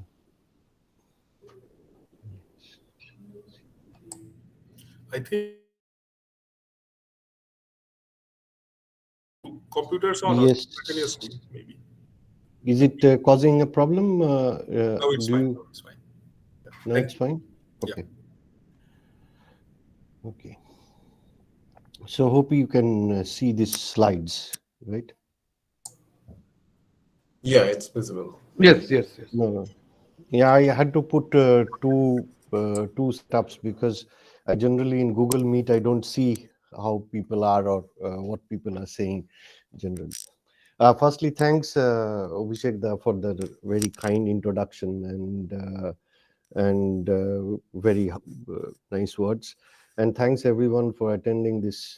B: I think computers on or
C: yes,
B: simultaneously, maybe.
C: is it causing a problem?
B: No, it's
C: Do
B: fine.
C: you?
B: No, it's fine. Yeah.
C: No,
B: Thank
C: it's
B: you.
C: fine.
B: Yeah.
C: Okay, okay. So hope you can see these slides, right?
A: Yeah, it's visible.
C: Yes, yes, yes. No, no. Yeah, I had to put two setups because I generally in Google Meet I don't see how people are or what people are saying generally. Firstly, thanks Abhishek for the very kind introduction and very nice words. And thanks everyone for attending this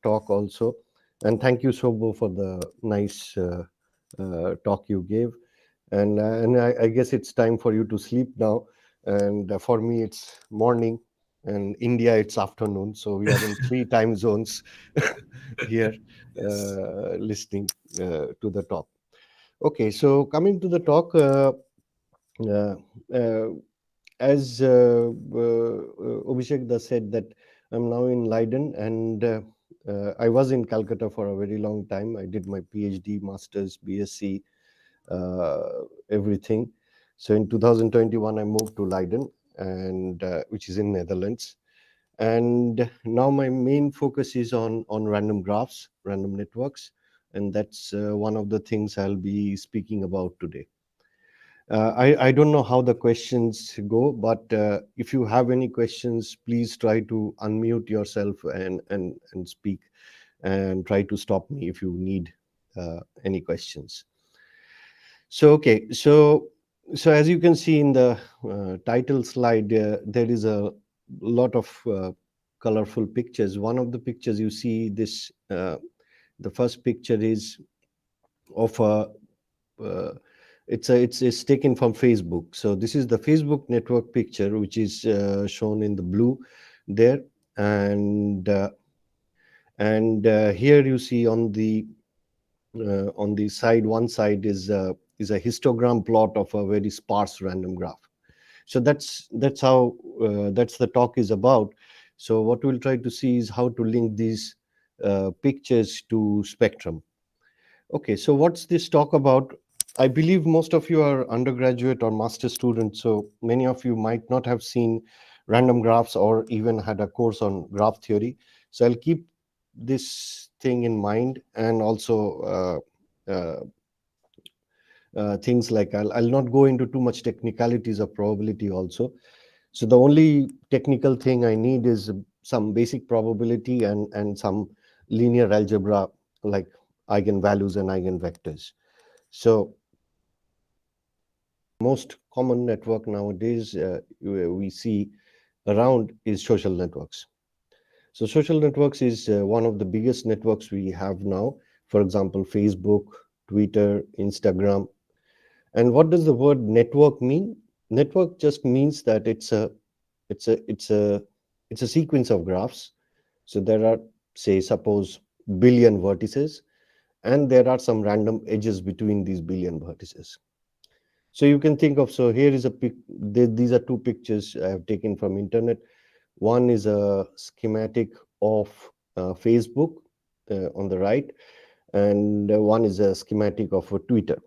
C: talk also. And thank you Sobo for the nice talk you gave. And I guess it's time for you to sleep now. And for me, it's morning. And India, it's afternoon. So we are in three time zones here,
B: Yes.
C: listening to the talk. Okay, so coming to the talk, uh, uh, as Abhishek Das said that I'm now in Leiden, and I was in Calcutta for a very long time. I did my PhD, Masters, BSc, everything. So in 2021, I moved to Leiden, and which is in Netherlands. And now my main focus is on random graphs, random networks, and that's one of the things I'll be speaking about today. I don't know how the questions go, but if you have any questions, please try to unmute yourself and speak, and try to stop me if you need any questions. So okay, so as you can see in the title slide, there is a lot of colorful pictures. One of the pictures you see this, the first picture is of a uh, It's taken from Facebook. So this is the Facebook network picture, which is shown in the blue there, and here you see on the side, one side is a histogram plot of a very sparse random graph. So that's how that's the talk is about. So what we'll try to see is how to link these pictures to spectrum. Okay, so what's this talk about? I believe most of you are undergraduate or master students, so many of you might not have seen random graphs or even had a course on graph theory. So I'll keep this thing in mind, and also things like I'll not go into too much technicalities of probability also. So the only technical thing I need is some basic probability and some linear algebra, like eigenvalues and eigenvectors. So most common network nowadays we see around is social networks. So social networks is one of the biggest networks we have now. For example, Facebook, Twitter, Instagram. And what does the word network mean? Network just means that it's a it's a it's a sequence of graphs. So there are, say, suppose billion vertices, and there are some random edges between these billion vertices. So you can think of, so here is a these are two pictures I have taken from internet. One is a schematic of Facebook on the right, and one is a schematic of a Twitter.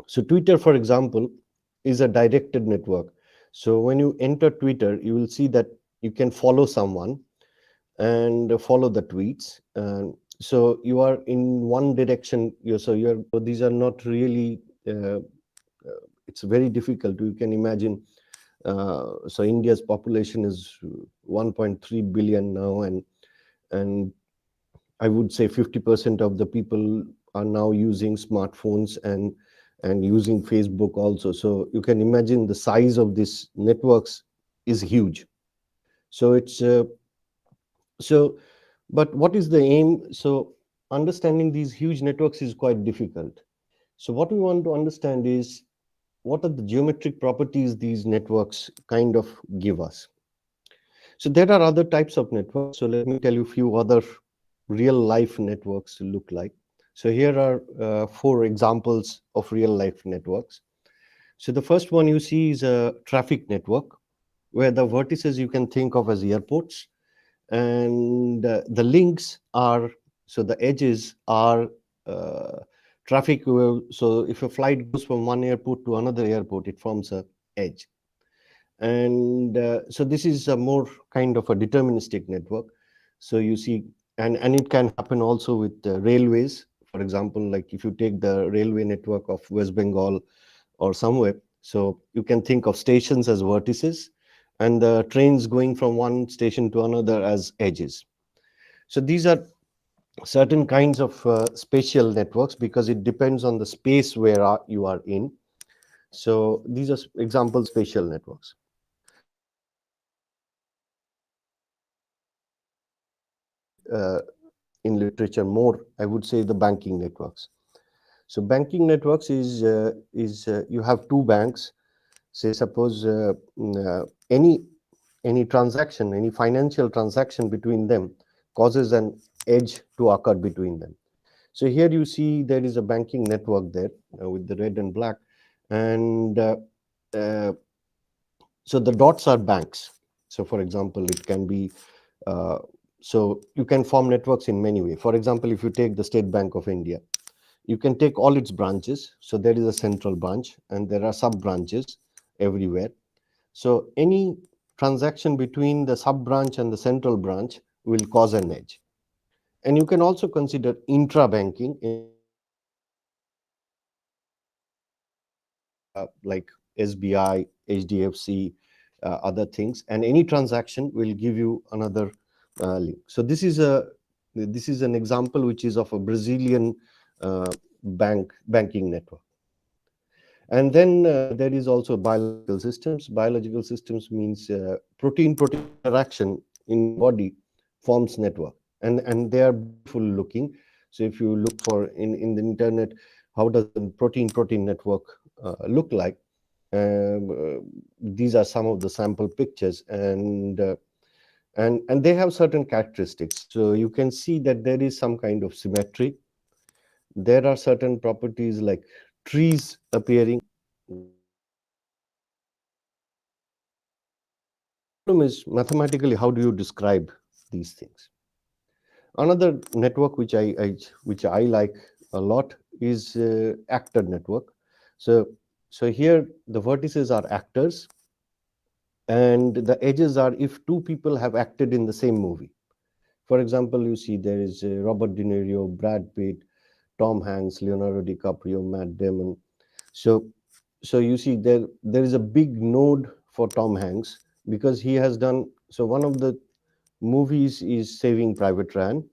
C: So Twitter, for example, is a directed network. So when you enter Twitter, you will see that you can follow someone and follow the tweets. And so you are in one direction. You're so these are not really. It's very difficult. You can imagine. So India's population is 1.3 billion now, and I would say 50% of the people are now using smartphones and using Facebook also. So you can imagine the size of these networks is huge. So it's so, but what is the aim? So understanding these huge networks is quite difficult. So what we want to understand is what are the geometric properties these networks kind of give us. So there are other types of networks. So let me tell you a few other real life networks look like. So here are four examples of real life networks. So the first one you see is a traffic network where the vertices you can think of as airports, and the links are, so the edges are uh, traffic. So if a flight goes from one airport to another airport, it forms a edge. And so this is a more kind of a deterministic network. So you see, and it can happen also with railways. For example, like if you take the railway network of West Bengal or somewhere, so you can think of stations as vertices and the trains going from one station to another as edges. So these are certain kinds of spatial networks because it depends on the space where you are in. So these are example spatial networks. uh, in literature more, I would say the banking networks. So banking networks is you have two banks. Say suppose any transaction, any financial transaction between them causes an edge to occur between them. So here you see there is a banking network there with the red and black, and uh, so the dots are banks. So for example, it can be uh, so you can form networks in many ways. For example, if you take the State Bank of India, you can take all its branches. So there is a central branch and there are sub branches everywhere. So any transaction between the sub branch and the central branch will cause an edge. And you can also consider intra banking in like SBI, HDFC, other things, and any transaction will give you another link. So this is an example which is of a Brazilian banking network. And then there is also biological systems. Biological systems means protein-protein interaction in the body forms network, and they are beautiful looking. So if you look for in the internet how does a protein-protein network look like. These are some of the sample pictures, and they have certain characteristics. So you can see that there is some kind of symmetry. There are certain properties like trees appearing. Problem is, mathematically, how do you describe these things? Another network which I like a lot is actor network. So here the vertices are actors, and the edges are if two people have acted in the same movie. For example, you see there is Robert De Niro, Brad Pitt, Tom Hanks, Leonardo DiCaprio, Matt Damon. So so you see there is a big node for Tom Hanks because he has done, so one of the movies is Saving Private Ryan,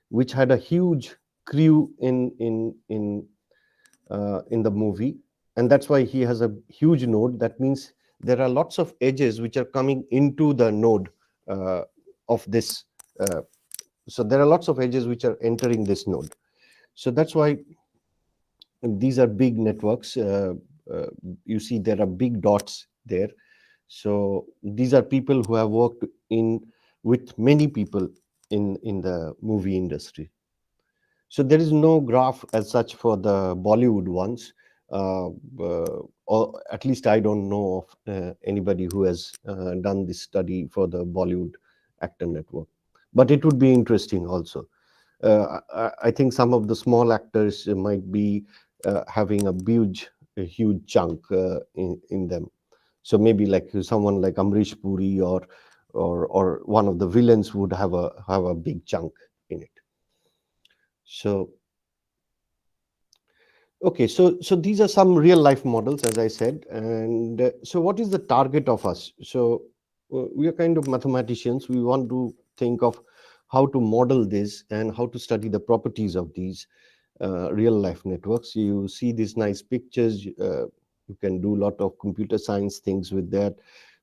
C: which had a huge crew in the movie, and that's why he has a huge node. That means there are lots of edges which are coming into the node uh, of this. Uh, so there are lots of edges which are entering this node. So that's why these are big networks. Uh, you see there are big dots there. So these are people who have worked in with many people in the movie industry. So there is no graph as such for the Bollywood ones, uh, or at least I don't know of anybody who has done this study for the Bollywood actor network. But it would be interesting also. I think some of the small actors might be having a huge chunk in them. So maybe like someone like Amrish Puri or one of the villains would have a big chunk in it. So okay, so these are some real life models, as I said, and so what is the target of us? So we are kind of mathematicians. We want to think of how to model this and how to study the properties of these real life networks. You see these nice pictures. You can do a lot of computer science things with that,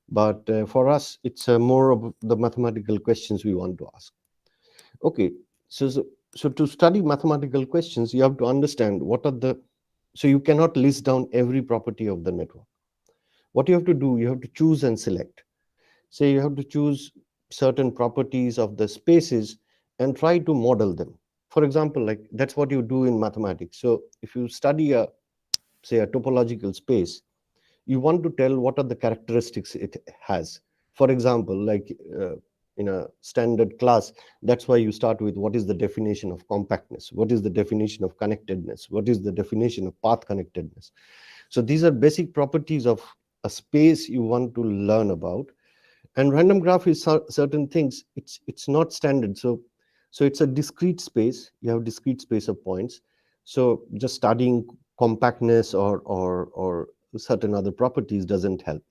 C: but for us, it's more of the mathematical questions we want to ask. Okay, so to study mathematical questions, you have to understand what are the, so you cannot list down every property of the network. What you have to do, you have to choose and select. Say you have to choose certain properties of the spaces and try to model them. For example, like that's what you do in mathematics. So if you study a, say, a topological space, you want to tell what are the characteristics it has. For example, like in a standard class, that's why you start with what is the definition of compactness, what is the definition of connectedness, what is the definition of path connectedness. So these are basic properties of a space you want to learn about. And random graph is certain things, it's not standard. So it's a discrete space, you have discrete space of points. So just studying compactness or certain other properties doesn't help.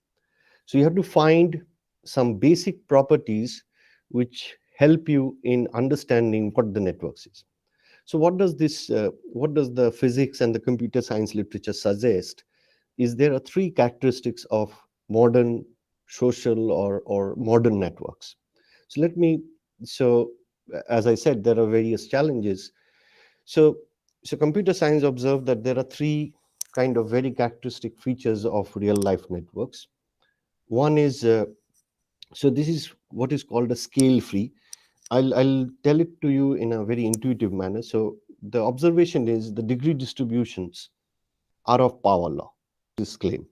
C: So you have to find some basic properties which help you in understanding what the networks is. So what does the physics and the computer science literature suggest is there are three characteristics of modern social or modern networks. So let me, so as I said, there are various challenges. So so computer science observed that there are three kind of very characteristic features of real life networks. One is so this is what is called a scale free. I'll tell it to you in a very intuitive manner. So the observation is the degree distributions are of power law. This claim.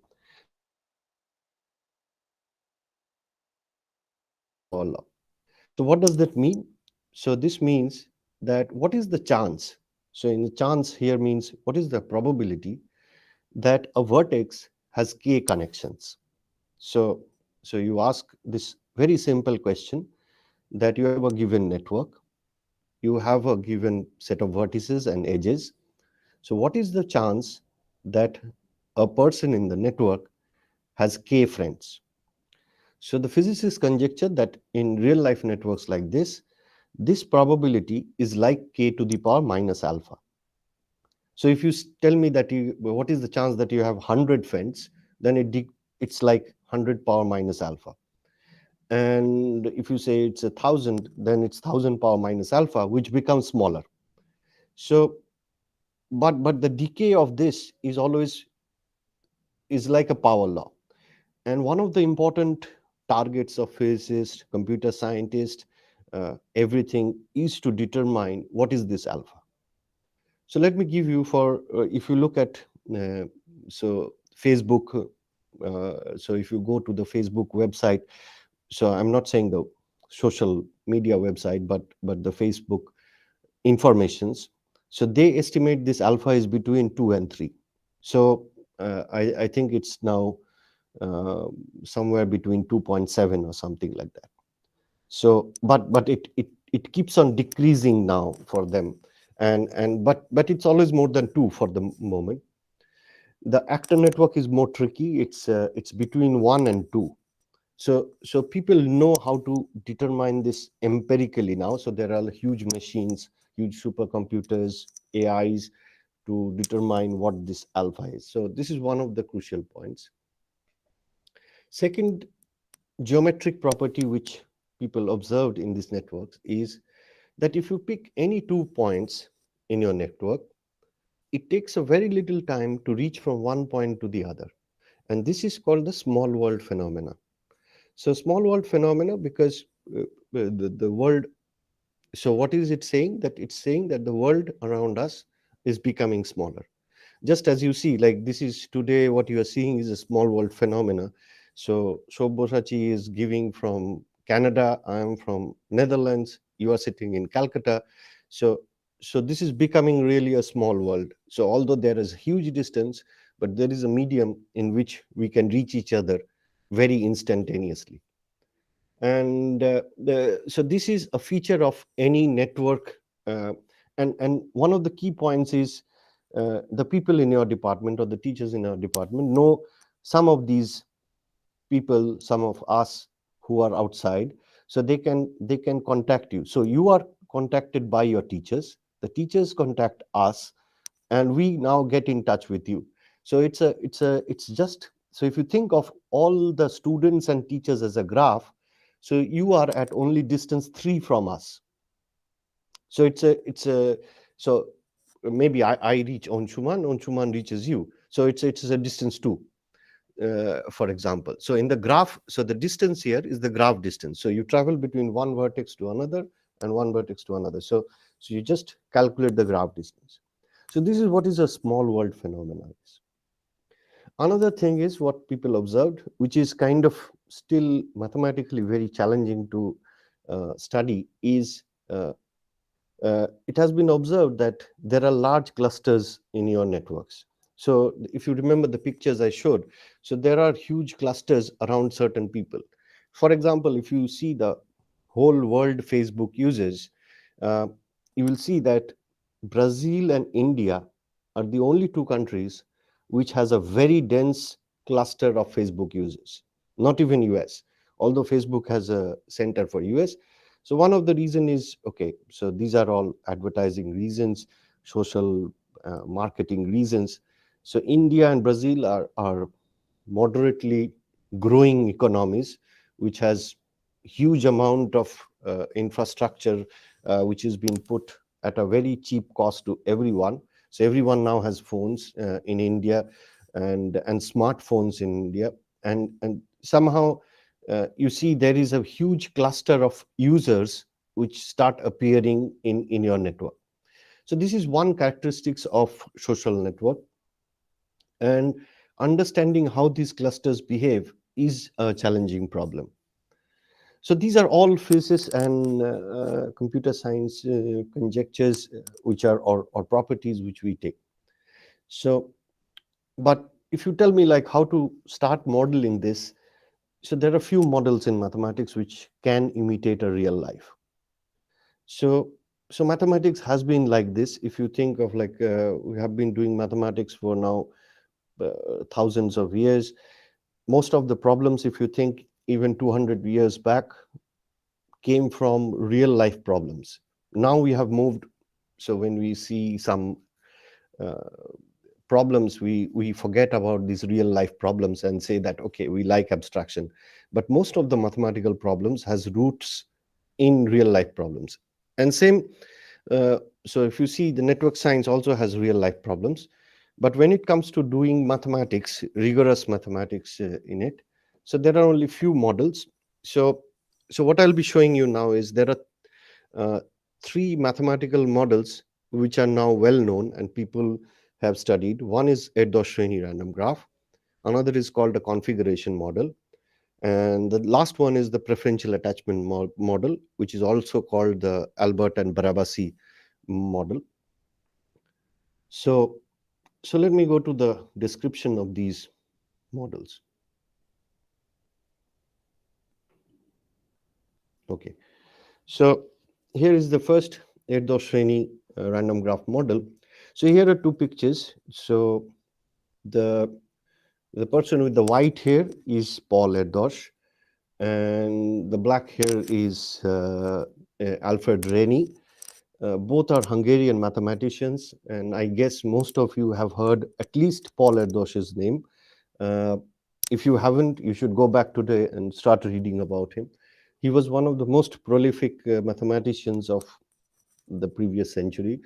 C: Power law. So what does that mean? So this means that what is the chance? So in the chance here means what is the probability that a vertex has k connections. So so you ask this very simple question that you have a given network, you have a given set of vertices and edges. So what is the chance that a person in the network has k friends? So the physicists conjecture that in real life networks like this probability is like k to the power minus alpha. So if you tell me that you, what is the chance that you have 100 friends, then it's like 100 power minus alpha. And if you say it's 1,000, then it's 1,000 power minus alpha, which becomes smaller. So but the decay of this is always is like a power law. And one of the important targets of physicists, computer scientists, everything is to determine what is this alpha. So let me give you for if you look at uh, so Facebook. So if you go to the Facebook website, so I'm not saying the social media website, but the Facebook informations. So they estimate this alpha is between 2 and 3. So I think it's now uh, somewhere between 2.7 or something like that. So but it keeps on decreasing now for them, and but it's always more than 2 for the moment. The actor network is more tricky. It's between 1 and 2. So people know how to determine this empirically now. So there are huge machines, huge supercomputers, AIs, to determine what this alpha is. So this is one of the crucial points. Second geometric property which people observed in these networks is that if you pick any 2 points in your network, it takes a very little time to reach from one point to the other. And this is called the small world phenomena. So small world phenomena because the world, so what is it saying? That it's saying that the world around us is becoming smaller. Just as you see, like this is today, what you are seeing is a small world phenomena. So Shobhosachi is giving from Canada, I am from Netherlands, you are sitting in Calcutta. So this is becoming really a small world. So although there is huge distance, but there is a medium in which we can reach each other very instantaneously. And so this is a feature of any network. uh, and one of the key points is the people in your department or the teachers in your department know some of these people, some of us who are outside, so they can contact you. So you are contacted by your teachers, the teachers contact us, and we now get in touch with you. So it's just, so if you think of all the students and teachers as a graph, so you are at only distance 3 from us. So it's a so maybe I reach Onshuman reaches you, so it's a distance 2, for example. So in the graph, so the distance here is the graph distance. So you travel between one vertex to another and one vertex to another. So you just calculate the graph distance. So this is what is a small world phenomena is. Another thing is what people observed, which is kind of still mathematically very challenging to study, is it has been observed that there are large clusters in your networks. So if you remember the pictures I showed, so there are huge clusters around certain people. For example, if you see the whole world Facebook uses, uh, you will see that Brazil and India are the only two countries which has a very dense cluster of Facebook users. Not even US, although Facebook has a center for US. So one of the reason is, okay, so these are all advertising reasons, social marketing reasons. So India and Brazil are moderately growing economies, which has huge amount of infrastructure which is being put at a very cheap cost to everyone. So everyone now has phones in India, and smartphones in India, and somehow you see there is a huge cluster of users which start appearing in your network. So this is one characteristics of social network, and understanding how these clusters behave is a challenging problem. So these are all physics and computer science conjectures, which are or properties which we take. So, but if you tell me like how to start modeling this, so there are a few models in mathematics which can imitate a real life. So mathematics has been like this. If you think of like we have been doing mathematics for now thousands of years. Most of the problems, if you think even 200 years back, came from real life problems. Now we have moved. So when we see some uh, problems, we forget about these real life problems and say that okay, we like abstraction. But most of the mathematical problems has roots in real life problems. And same so if you see, the network science also has real life problems, but when it comes to doing mathematics, rigorous mathematics in it, so there are only few models. So what I'll be showing you now is there are uh, three mathematical models which are now well known and people have studied. One is Erdős-Srény random graph, another is called a configuration model, and the last one is the preferential attachment model, which is also called the Albert and Barabasi model. So let me go to the description of these models. Okay, so here is the first Erdős-Srény random graph model. So here are two pictures. So the person with the white hair is Paul Erdős, and the black hair is Alfred Renyi. Both are Hungarian mathematicians, and I guess most of you have heard at least Paul Erdős's name. Uh, if you haven't, you should go back today and start reading about him. He was one of the most prolific mathematicians of the previous century,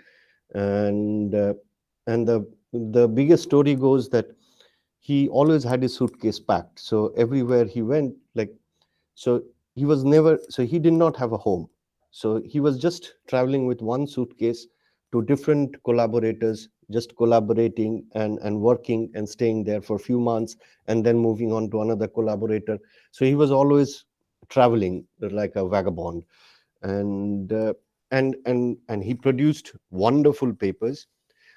C: and the biggest story goes that he always had his suitcase packed. So everywhere he went, like, so he was never, so he did not have a home. So he was just traveling with one suitcase to different collaborators, just collaborating and working and staying there for a few months and then moving on to another collaborator. So he was always traveling like a vagabond. And and he produced wonderful papers.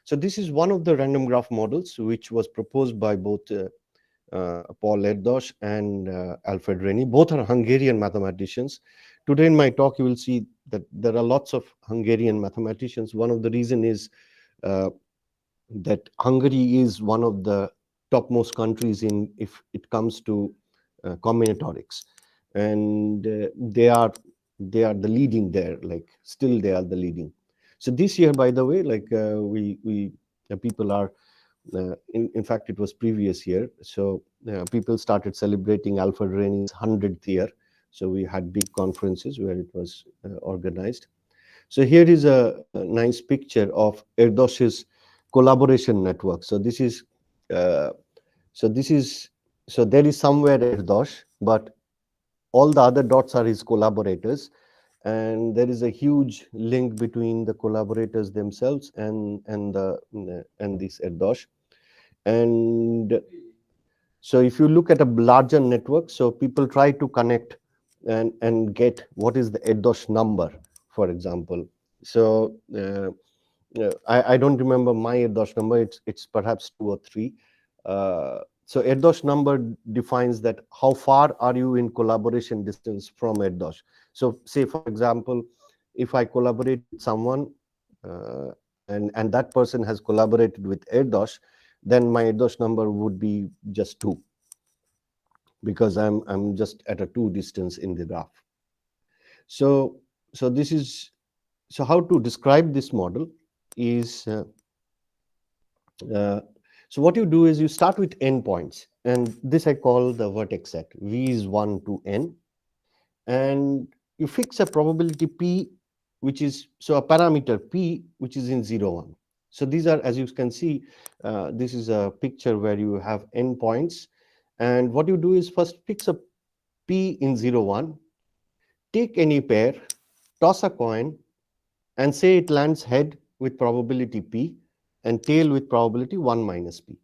C: So this is one of the random graph models which was proposed by both Paul Erdős and Alfred Renyi. Both are Hungarian mathematicians. Today in my talk, you will see that there are lots of Hungarian mathematicians. One of the reason is uh, that Hungary is one of the topmost countries in if it comes to combinatorics, and they are the leading there. Like still, they are the leading. So this year, by the way, like we people are in fact, it was previous year. So people started celebrating Alfred Renyi's 100th year. So we had big conferences where it was organized. So here is a nice picture of Erdős's collaboration network. So this is uh, so this is so there is somewhere Erdős, but all the other dots are his collaborators, and there is a huge link between the collaborators themselves and this Erdős. And so if you look at a larger network, so people try to connect and get what is the Erdős number, for example. So I don't remember my Erdős number. It's perhaps 2 or 3. So Erdős number defines that how far are you in collaboration distance from Erdős. So say for example, if I collaborate with someone uh, and that person has collaborated with Erdős, then my Erdős number would be just 2, because I'm just at a 2 distance in the graph. So this is, so how to describe this model is uh, so what you do is you start with n points, and this I call the vertex set. V is 1 to n, and you fix a probability p, which is, so a parameter p which is in 0, 1. So these are, as you can see, this is a picture where you have n points, and what you do is first fix a p in 0, 1, take any pair, toss a coin, and say it lands head with probability p and tail with probability 1 minus p.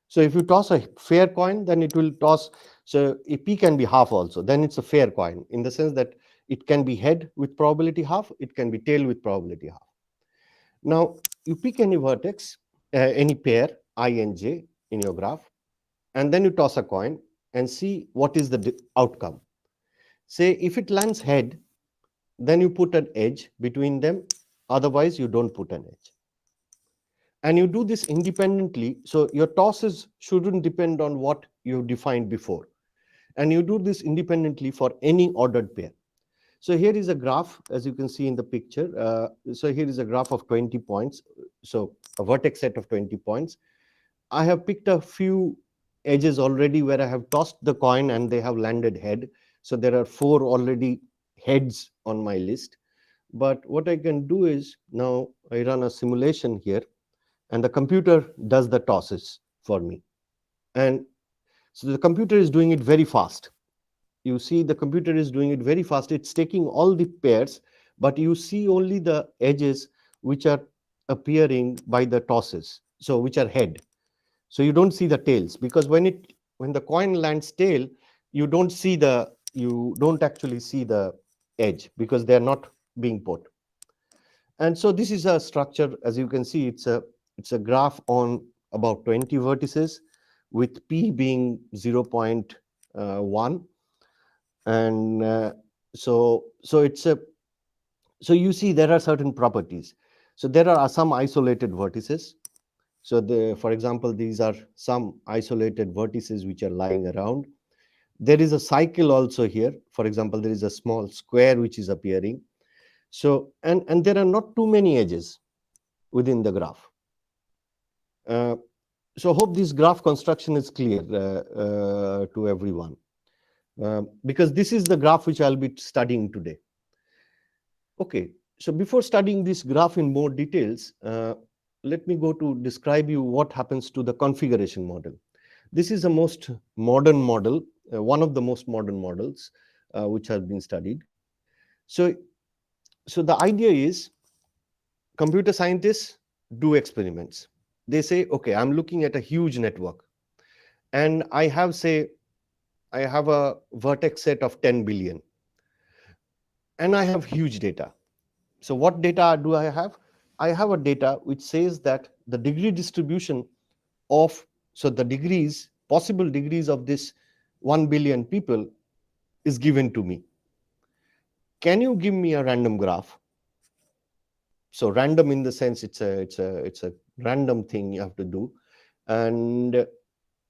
C: So if you toss a fair coin, then it will toss, so a p can be half also, then it's a fair coin in the sense that it can be head with probability half, it can be tail with probability half. Now you pick any vertex, any pair I and j in your graph, and then you toss a coin and see what is the outcome. Say if it lands head, then you put an edge between them, otherwise you don't put an edge. And you do this independently, so your tosses shouldn't depend on what you defined before, and you do this independently for any ordered pair. So here is a graph, as you can see in the picture. So here is a graph of 20 points, so a vertex set of 20 points. I have picked a few edges already where I have tossed the coin and they have landed head. So there are 4 already heads on my list. But what I can do is now I run a simulation here, and the computer does the tosses for me. And so the computer is doing it very fast. You see, the computer is doing it very fast. It's taking all the pairs, but you see only the edges which are appearing by the tosses, so which are head. So you don't see the tails, because when the coin lands tail, you don't actually see the edge because they are not being put. And so this is a structure. As you can see, it's a graph on about 20 vertices, with p being 0.1. And so you see there are certain properties. So there are some isolated vertices. So for example, these are some isolated vertices which are lying around. There is a cycle also here. For example, there is a small square which is appearing. So and there are not too many edges within the graph. So hope this graph construction is clear to everyone, because this is the graph which I'll be studying today. Okay, so before studying this graph in more details, let me go to describe you what happens to the configuration model. This is a most modern model, one of the most modern models which has been studied. So, so the idea is, computer scientists do experiments. They say, okay, I'm looking at a huge network, and I have a vertex set of 10 billion, and I have huge data. So what data do I have? I have a data which says that the degree distribution of, so the degrees, possible degrees of this 1 billion people is given to me. Can you give me a random graph? So random in the sense it's a random thing you have to do, and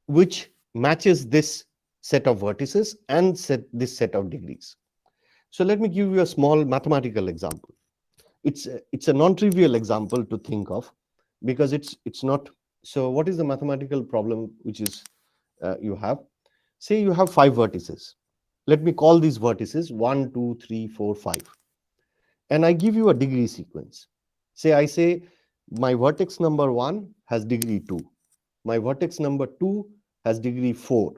C: which matches this set of vertices and this set of degrees. So let me give you a small mathematical example. It's a non-trivial example to think of, because it's not. So what is the mathematical problem which is you have? Say you have 5 vertices. Let me call these vertices 1, 2, 3, 4, 5, and I give you a degree sequence. I say my vertex number 1 has degree 2, my vertex number 2 has degree 4,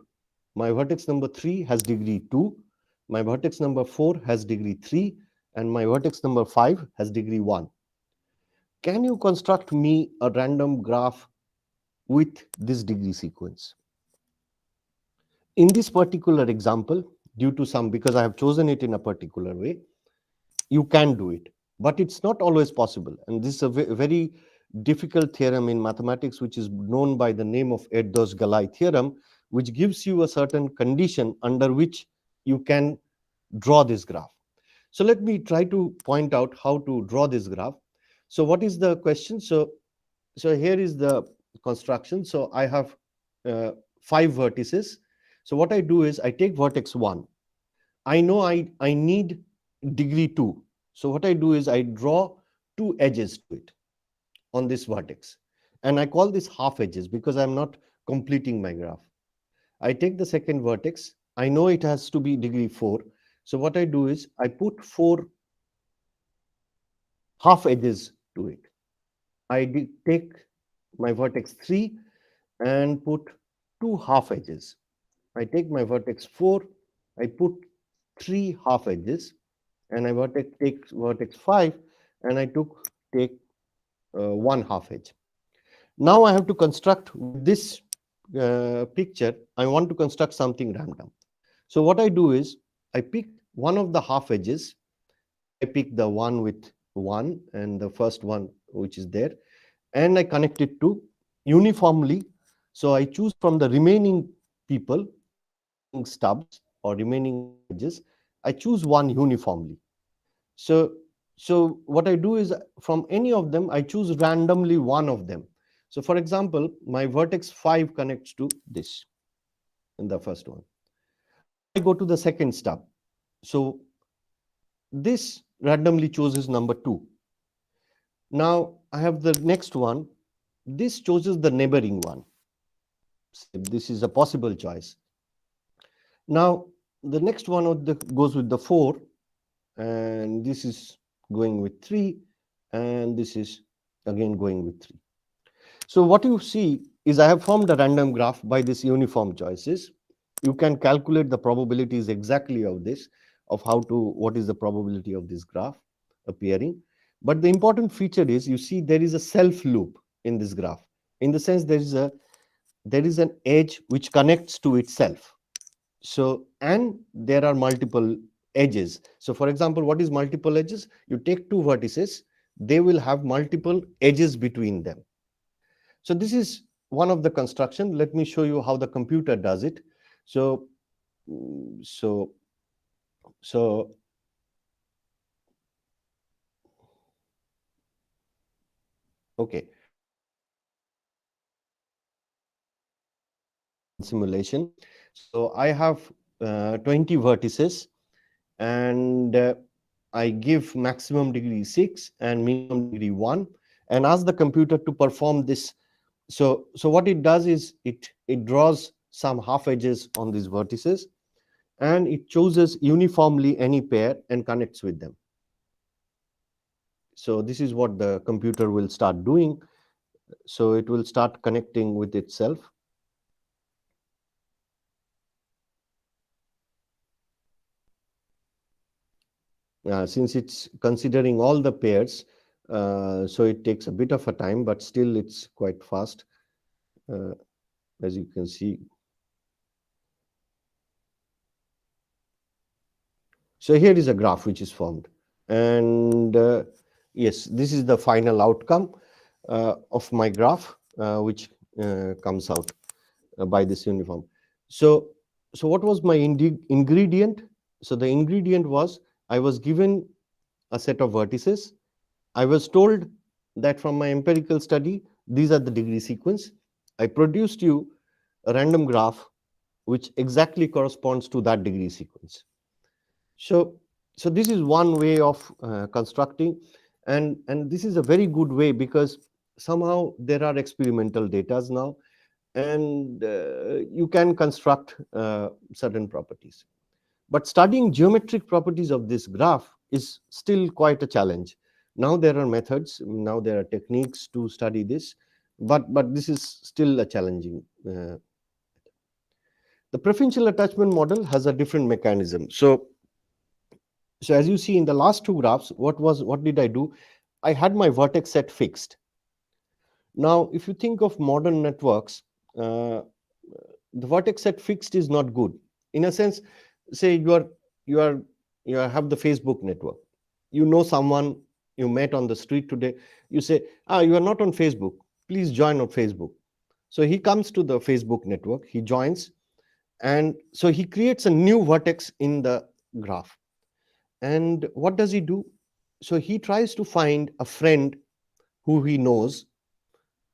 C: my vertex number 3 has degree 2, my vertex number 4 has degree 3, and my vertex number 5 has degree 1. Can you construct me a random graph with this degree sequence? In this particular example, due to some, because I have chosen it in a particular way, you can do it, but it's not always possible. And this is a very difficult theorem in mathematics, which is known by the name of Erdős-Galai theorem, which gives you a certain condition under which you can draw this graph. So let me try to point out how to draw this graph. So what is the question? So here is the construction. So I have 5 vertices. So what I do is I take vertex 1. I know I need degree 2. So what I do is I draw 2 edges to it on this vertex. And I call this half edges because I'm not completing my graph. I take the second vertex. I know it has to be degree 4. So what I do is I put 4 half edges to it. I take my vertex 3 and put 2 half edges. I take my vertex 4, I put 3 half edges, and I take vertex 5 and I take 1 half edge. Now I have to construct with this picture, I want to construct something random. So what I do is I pick one of the half edges. Say I pick the one with 1 and the first one which is there, and I connect it to uniformly. So I choose from the remaining people, remaining stubs or remaining half edges, I choose one uniformly. So what I do is from any of them, I choose randomly one of them. So for example, my vertex 5 connects to this in the first one. Now I go to the second stub. So this randomly chooses number 2. Now I have the next one. This chooses the neighboring one. This is a possible choice. Now the next one goes with the 4, and this is going with 3, and this is again going with 3. So what you see is I have formed a random graph by this uniform choices. You can calculate the probabilities exactly of this, of how to, what is the probability of this graph appearing. But the important feature is, you see there is a self loop in this graph. In the sense, there is an edge which connects to itself. So, and there are multiple edges. So for example, what is multiple edges? You take two vertices, they will have multiple edges between them. So this is one of the construction. Let me show you how the computer does it. So, mm, so, so, okay. Simulation. So I have 20 vertices, and I give maximum degree 6 and minimum degree 1, and ask the computer to perform this. So what it does is it draws some half edges on these vertices, and it chooses uniformly any pair and connects with them. So this is what the computer will start doing. So it will start connecting with itself. Since it's considering all the pairs, so it takes a bit of a time, but still it's quite fast, uh, as you can see. So here is a graph which is formed, and yes, this is the final outcome of my graph, which comes out by this uniform. So, so what was my ingredient? So the ingredient was, I was given a set of vertices. I was told that from my empirical study, these are the degree sequence. I produced you a random graph which exactly corresponds to that degree sequence. So, so this is one way of constructing, and this is a very good way, because somehow there are experimental data now, and you can construct certain properties. But studying geometric properties of this graph is still quite a challenge. Now there are methods, now there are techniques to study this, but this is still a challenging. The preferential attachment model has a different mechanism. So as you see in the last two graphs, what did I do? I had my vertex set fixed. Now, if you think of modern networks, uh, the vertex set fixed is not good. In a sense, say you are you have the Facebook network. You know someone you met on the street today. You say, you are not on Facebook. Please join on Facebook. So he comes to the Facebook network. He joins, and so he creates a new vertex in the graph. And what does he do? So he tries to find a friend who he knows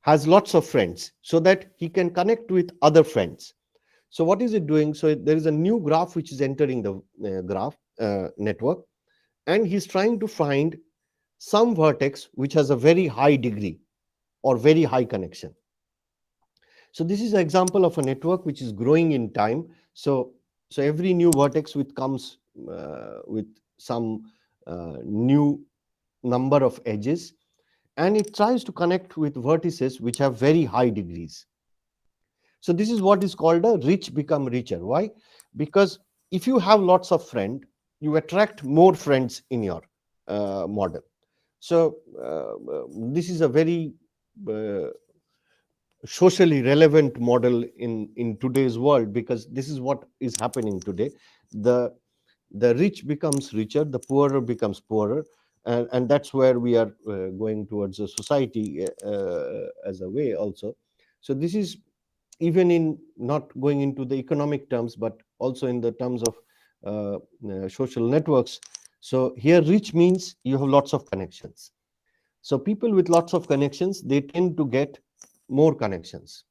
C: has lots of friends, so that he can connect with other friends. So what is it doing? So there is a new graph which is entering the graph network, and he's trying to find some vertex which has a very high degree or very high connection. So this is an example of a network which is growing in time. So every new vertex which comes with some new number of edges, and it tries to connect with vertices which have very high degrees. So this is what is called a rich become richer. Why? Because if you have lots of friends, you attract more friends in your model. So this is a very uh, socially relevant model in today's world, because this is what is happening today. The rich becomes richer, the poorer becomes poorer, and that's where we are going towards a society as a way also. So this is even in not going into the economic terms, but also in the terms of social networks. So here rich means you have lots of connections. So people with lots of connections, they tend to get more connections.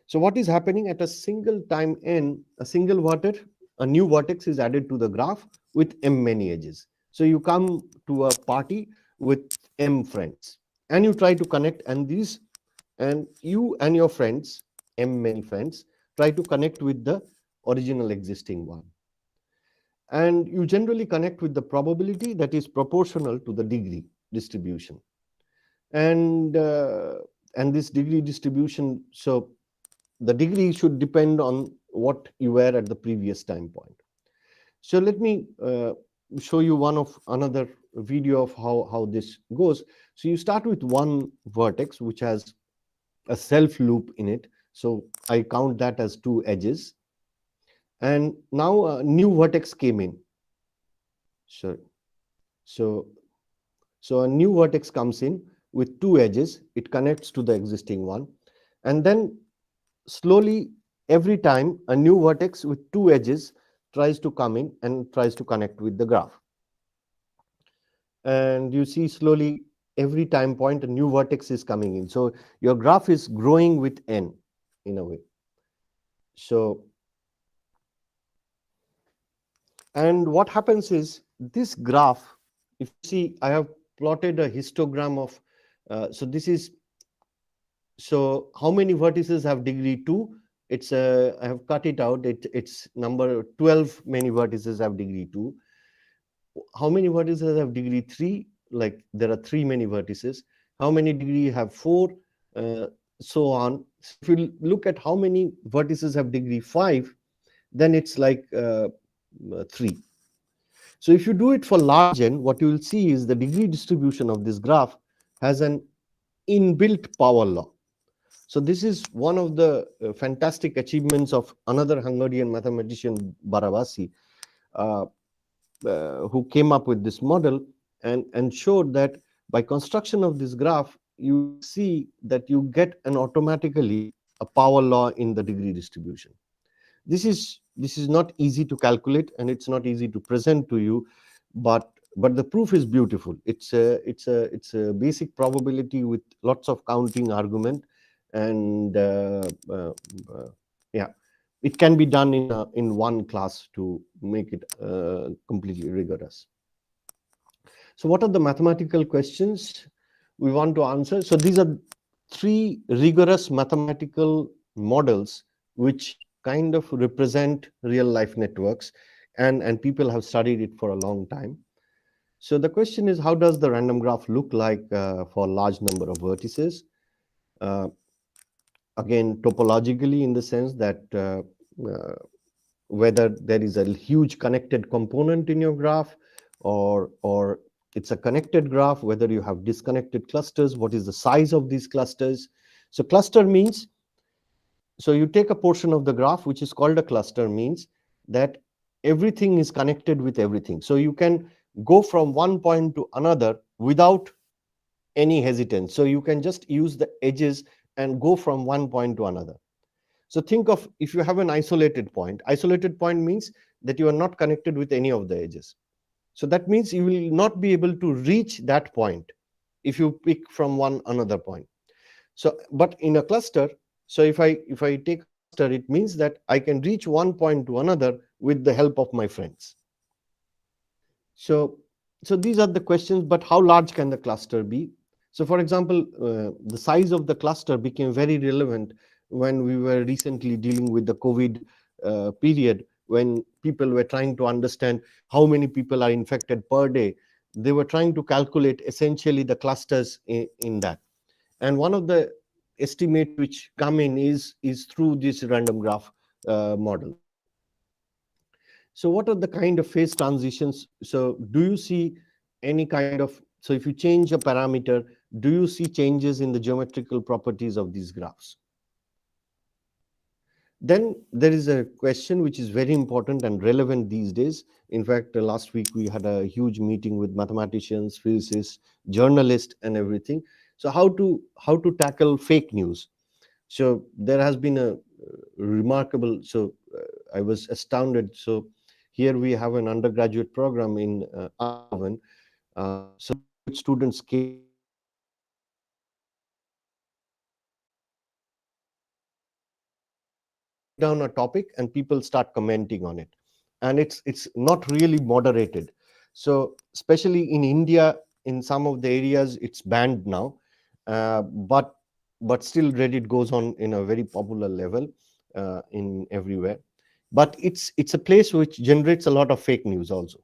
C: So what is happening at a single time n, a single vertex, a new vertex is added to the graph with m many edges. So you come to a party with m friends, and you try to connect, and you and your friends, m many friends, try to connect with the original existing one. And you generally connect with the probability that is proportional to the degree distribution. And this degree distribution, so the degree should depend on what you were at the previous time point. So let me show you another video of how this goes. So you start with one vertex which has a self loop in it. So I count that as two edges. And now a new vertex came in. So, so, so a new vertex comes in with two edges. It connects to the existing one. And then slowly, every time a new vertex with two edges tries to come in and tries to connect with the graph. And you see slowly every time point a new vertex is coming in. So your graph is growing with n in a way. So, and what happens is this graph, if you see, I have plotted a histogram of, so this is, so how many vertices have degree 2? It's I have cut it out. It's number 12. Many vertices have degree 2. How many vertices have degree 3? Like there are 3 many vertices. How many degree have 4? So on. So if you look at how many vertices have degree 5, then it's like 3. So if you do it for large n, what you will see is the degree distribution of this graph has an inbuilt power law. So this is one of the fantastic achievements of another Hungarian mathematician, Barabasi, uh, who came up with this model and showed that by construction of this graph, you will see that you get an automatically a power law in the degree distribution. This is not easy to calculate and it's not easy to present to you, but the proof is beautiful. It's a basic probability with lots of counting argument, and yeah, it can be done in one class to make it completely rigorous. So what are the mathematical questions we want to answer? So these are 3 rigorous mathematical models which kind of represent real life networks, and people have studied it for a long time. So the question is, how does the random graph look like for a large number of vertices? Uh, Again, topologically, in the sense that uh, whether there is a huge connected component in your graph, or it's a connected graph, whether you have disconnected clusters, what is the size of these clusters. So cluster means, so you take a portion of the graph which is called a cluster, means that everything is connected with everything. So you can go from one point to another without any hesitance. So you can just use the edges and go from one point to another. So think of, if you have an isolated point. Isolated point means that you are not connected with any of the edges. So that means you will not be able to reach that point if you pick from one another point. So, but in a cluster, so if I take a cluster, it means that I can reach one point to another with the help of my friends. So, so these are the questions, but how large can the cluster be? So for example, the size of the cluster became very relevant when we were recently dealing with the COVID period, when people were trying to understand how many people are infected per day. They were trying to calculate essentially the clusters in that. And one of the estimates which come in is through this random graph models. So what are the kind of phase transitions? So do you see any kind of, so if you change a parameter, do you see changes in the geometrical properties of these graphs? Then there is a question which is very important and relevant these days. In fact, last week we had a huge meeting with mathematicians, physicists, journalists, and everything. So how to tackle fake news? So there has been a remarkable. So I was astounded. So here we have an undergraduate program in Eindhoven. So graduate students came and break down a topic and people start commenting on it, and it's not really moderated. So especially in India, in some of the areas it's banned now, but still Reddit goes on in a very popular level in everywhere. but it's a place which generates a lot of fake news also.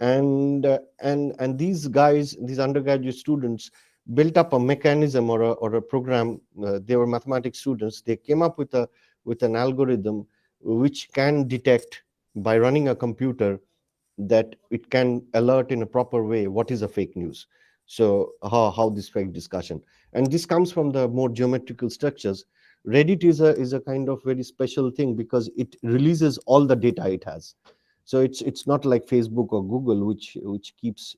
C: And these guys, these undergraduate students, built up a mechanism or a program. They were mathematics students. They came up with an algorithm which can detect, by running a computer, that it can alert in a proper way what is a fake news. So how this fake discussion, and this comes from the more geometrical structures. Reddit is a kind of very special thing because it releases all the data it has. So it's not like Facebook or Google, which keeps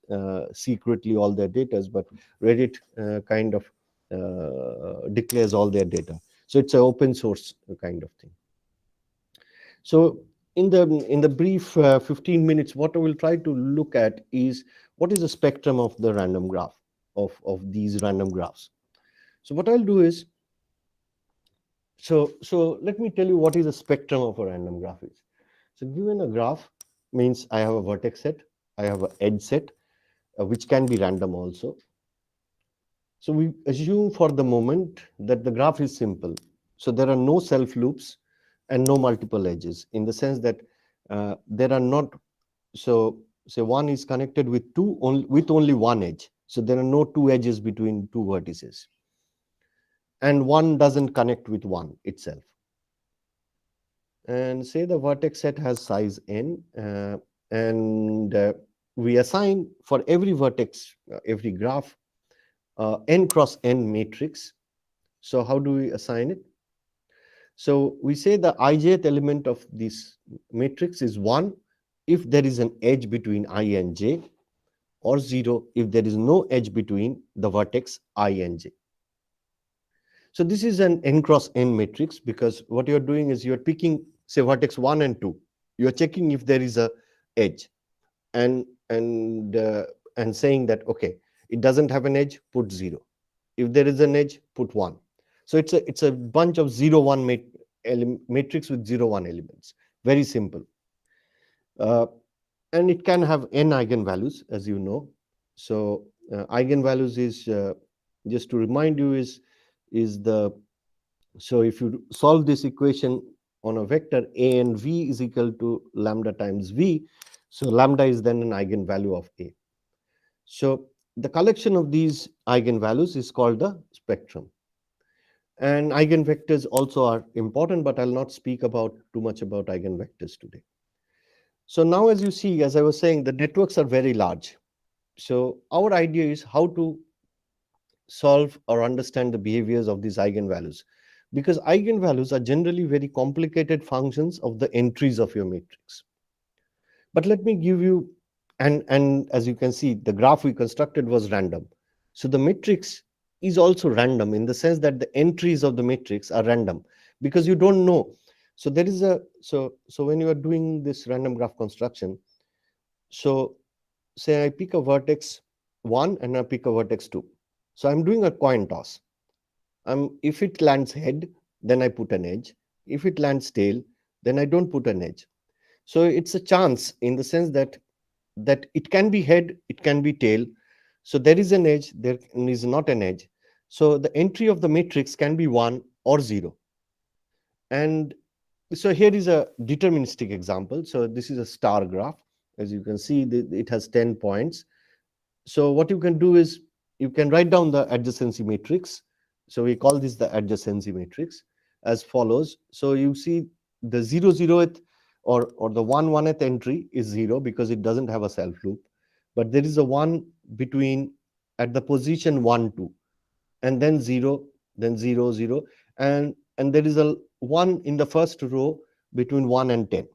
C: secretly all their data, but Reddit kind of declares all their data. So it's an open source kind of thing. So in the brief 15 minutes, what I will try to look at is what is the spectrum of the random graph, of these random graphs. So what I'll do is, so let me tell you what is the spectrum of a random graph is. So given a graph means I have a vertex set, I have an edge set, which can be random also. So we assume for the moment that the graph is simple. So there are no self loops and no multiple edges, in the sense that there are not, so say one is connected with with only one edge. So there are no two edges between two vertices. And one doesn't connect with one itself. And say the vertex set has size n, and we assign for every vertex, every graph, n cross n matrix. So how do we assign it? So we say the ijth element of this matrix is 1 if there is an edge between I and j, or 0 if there is no edge between the vertex I and j. So this is an n cross n matrix, because what you're doing is you're picking, say, vertex 1 and 2. You're checking if there is a edge, and saying that, okay, it doesn't have an edge, put 0. If there is an edge, put 1. So it's a bunch of 0 1 matrix with 0 1 elements. Very simple. And it can have n eigenvalues, as you know. So eigenvalues is, just to remind you, is the, so if you solve this equation on a vector, a and v is equal to lambda times v, so lambda is then an eigenvalue of a. So the collection of these eigenvalues is called the spectrum. And eigenvectors also are important, but I'll not speak too much about eigenvectors today. So now, as you see, as I was saying, the networks are very large. So our idea is how to solve or understand the behaviors of these eigenvalues, because eigenvalues are generally very complicated functions of the entries of your matrix. But let me give you, and as you can see, the graph we constructed was random. So the matrix is also random, in the sense that the entries of the matrix are random, because you don't know. So there is a, so when you are doing this random graph construction, so say I pick a vertex 1 and I pick a vertex 2. So I'm doing a coin toss. If it lands head, then I put an edge. If it lands tail, then I don't put an edge. So it's a chance, in the sense that it can be head, it can be tail. So there is an edge, there is not an edge. So the entry of the matrix can be 1 or 0. And so here is a deterministic example. So this is a star graph. As you can see, it has 10 points. So what you can do is you can write down the adjacency matrix. So we call this the adjacency matrix as follows. So you see the 0 0th or the 1 1th entry is 0, because it doesn't have a self loop. But there is a 1 between, at the position 1 2, and then 0, then 0 0, and there is a 1 in the first row between 1 and 10.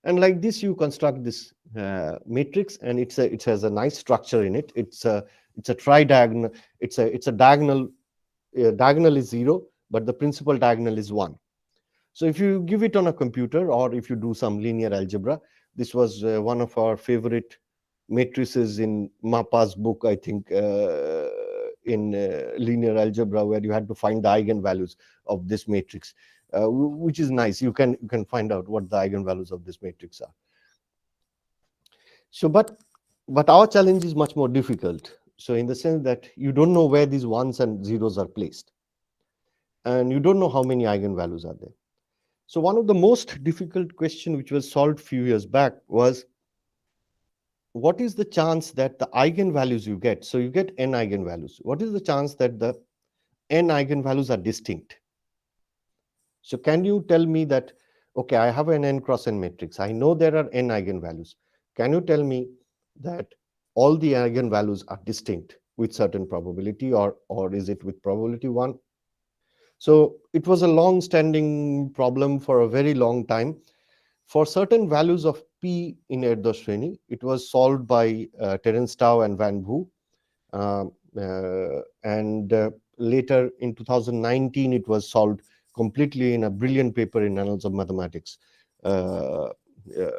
C: And like this you construct this matrix, and it has a nice structure in it. It's a tridiagonal. It's a diagonal. Diagonal is 0, but the principal diagonal is 1. So if you give it on a computer, or if you do some linear algebra, this was one of our favorite matrices in Mapa's book, I think, in linear algebra, where you had to find the eigenvalues of this matrix, which is nice. You can find out what the eigenvalues of this matrix are. So, but our challenge is much more difficult. So in the sense that you don't know where these ones and zeros are placed, and you don't know how many eigenvalues are there. So one of the most difficult question which was solved few years back was, what is the chance that the eigenvalues you get, so you get n eigenvalues, what is the chance that the n eigenvalues are distinct? So can you tell me that, okay, I have an n cross n matrix, I know there are n eigenvalues, can you tell me that all the eigenvalues are distinct with certain probability, or is it with probability 1? So it was a long standing problem for a very long time. For certain values of p in Erdős-Srény, it was solved by Terence Tao and Van Wu. And later in 2019, it was solved completely in a brilliant paper in Annals of Mathematics. Uh, uh,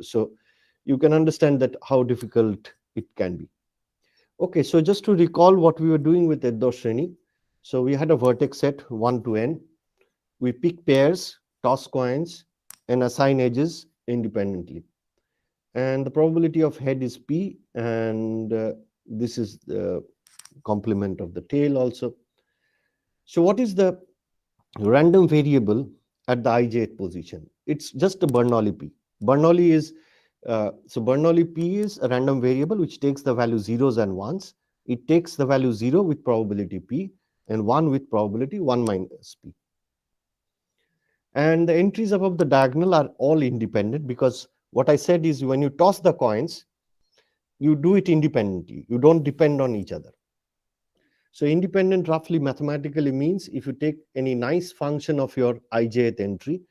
C: so you can understand that how difficult it can be. Okay, so just to recall what we were doing with Erdős-Srény, so we had a vertex set 1 to n. We pick pairs, toss coins, and assign edges independently. And the probability of head is p, and this is the complement of the tail also. So what is the random variable at the ijth position? It's just a Bernoulli p. Bernoulli is so Bernoulli p is a random variable which takes the value zeros and ones. It takes the value 0 with probability p and 1 with probability 1 minus p. And the entries above the diagonal are all independent, because what I said is when you toss the coins, you do it independently. You don't depend on each other. So independent roughly mathematically means if you take any nice function of your ijth entry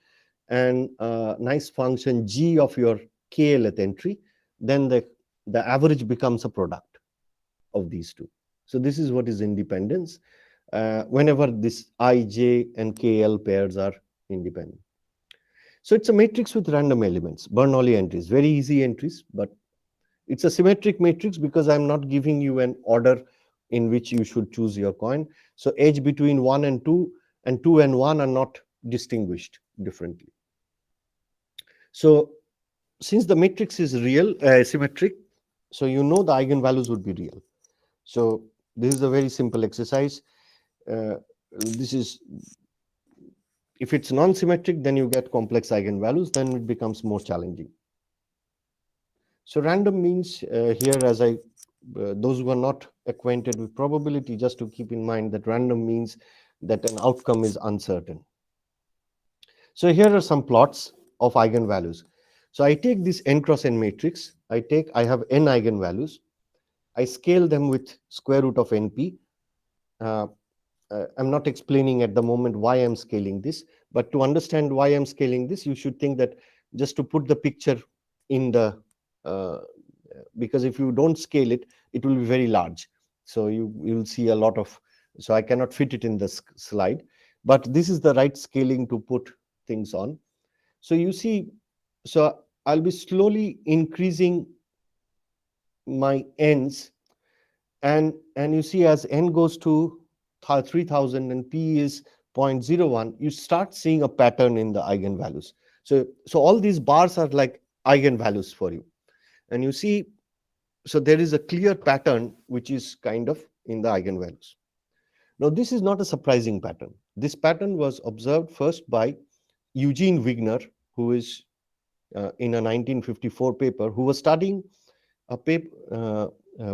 C: and a nice function g of your klth entry, then the average becomes a product of these two. So this is what is independence whenever this ij and kl pairs are independent. So it's a matrix with random elements, Bernoulli entries, very easy entries, but it's a symmetric matrix because I'm not giving you an order in which you should choose your coin. So edge between 1 and 2 and 2 and 1 are not distinguished differently. So since the matrix is real, symmetric, so you know the eigenvalues would be real. So this is a very simple exercise. This is, if it's non-symmetric, then you get complex eigenvalues, then it becomes more challenging. So random means here, as those who are not acquainted with probability, just to keep in mind that random means that an outcome is uncertain. So here are some plots of eigenvalues. So I take this n cross n matrix, I have n eigenvalues, I scale them with square root of np. I'm not explaining at the moment why I'm scaling this, but to understand why I'm scaling this, you should think that just to put the picture in the because if you don't scale it, it will be very large. So you will see a lot of, so I cannot fit it in the slide, but this is the right scaling to put things on. So you see, so I'll be slowly increasing my n's, and you see as n goes to 3000 and p is 0.01, you start seeing a pattern in the eigenvalues. So all these bars are like eigenvalues for you, and you see, so there is a clear pattern which is kind of in the eigenvalues. Now this is not a surprising pattern. This pattern was observed first by Eugene Wigner, who is in a 1954 paper, who was studying a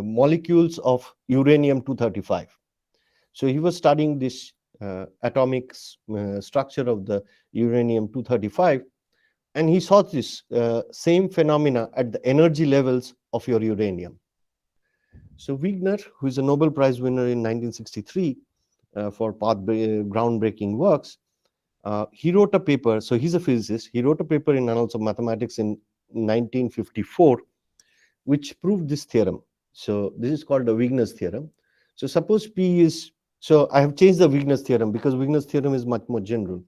C: molecules of uranium-235. So he was studying this atomic structure of the uranium-235, and he saw this same phenomena at the energy levels of your uranium. So Wigner, who is a Nobel Prize winner in 1963 for groundbreaking works, he wrote a paper. So he's a physicist. He wrote a paper in Annals of Mathematics in 1954, which proved this theorem. So this is called the Wigner's theorem. So suppose P is, so I have changed the Wigner's theorem because Wigner's theorem is much more general.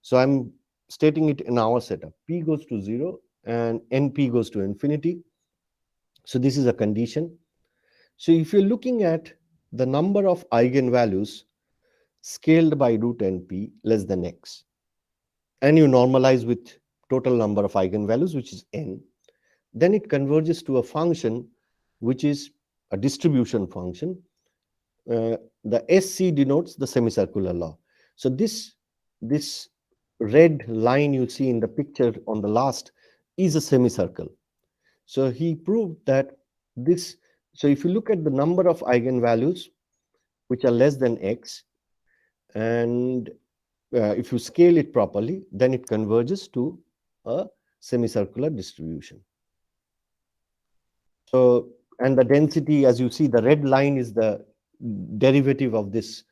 C: So I'm stating it in our setup. P goes to 0 and NP goes to infinity. So this is a condition. So if you're looking at the number of eigenvalues scaled by root NP less than x, and you normalize with total number of eigenvalues, which is n, then it converges to a function which is a distribution function. The SC denotes the semicircular law. So this red line you see in the picture on the last is a semicircle. So he proved that this, so if you look at the number of eigenvalues which are less than x, and if you scale it properly, then it converges to a semicircular distribution. So, and the density, as you see, the red line is the derivative of this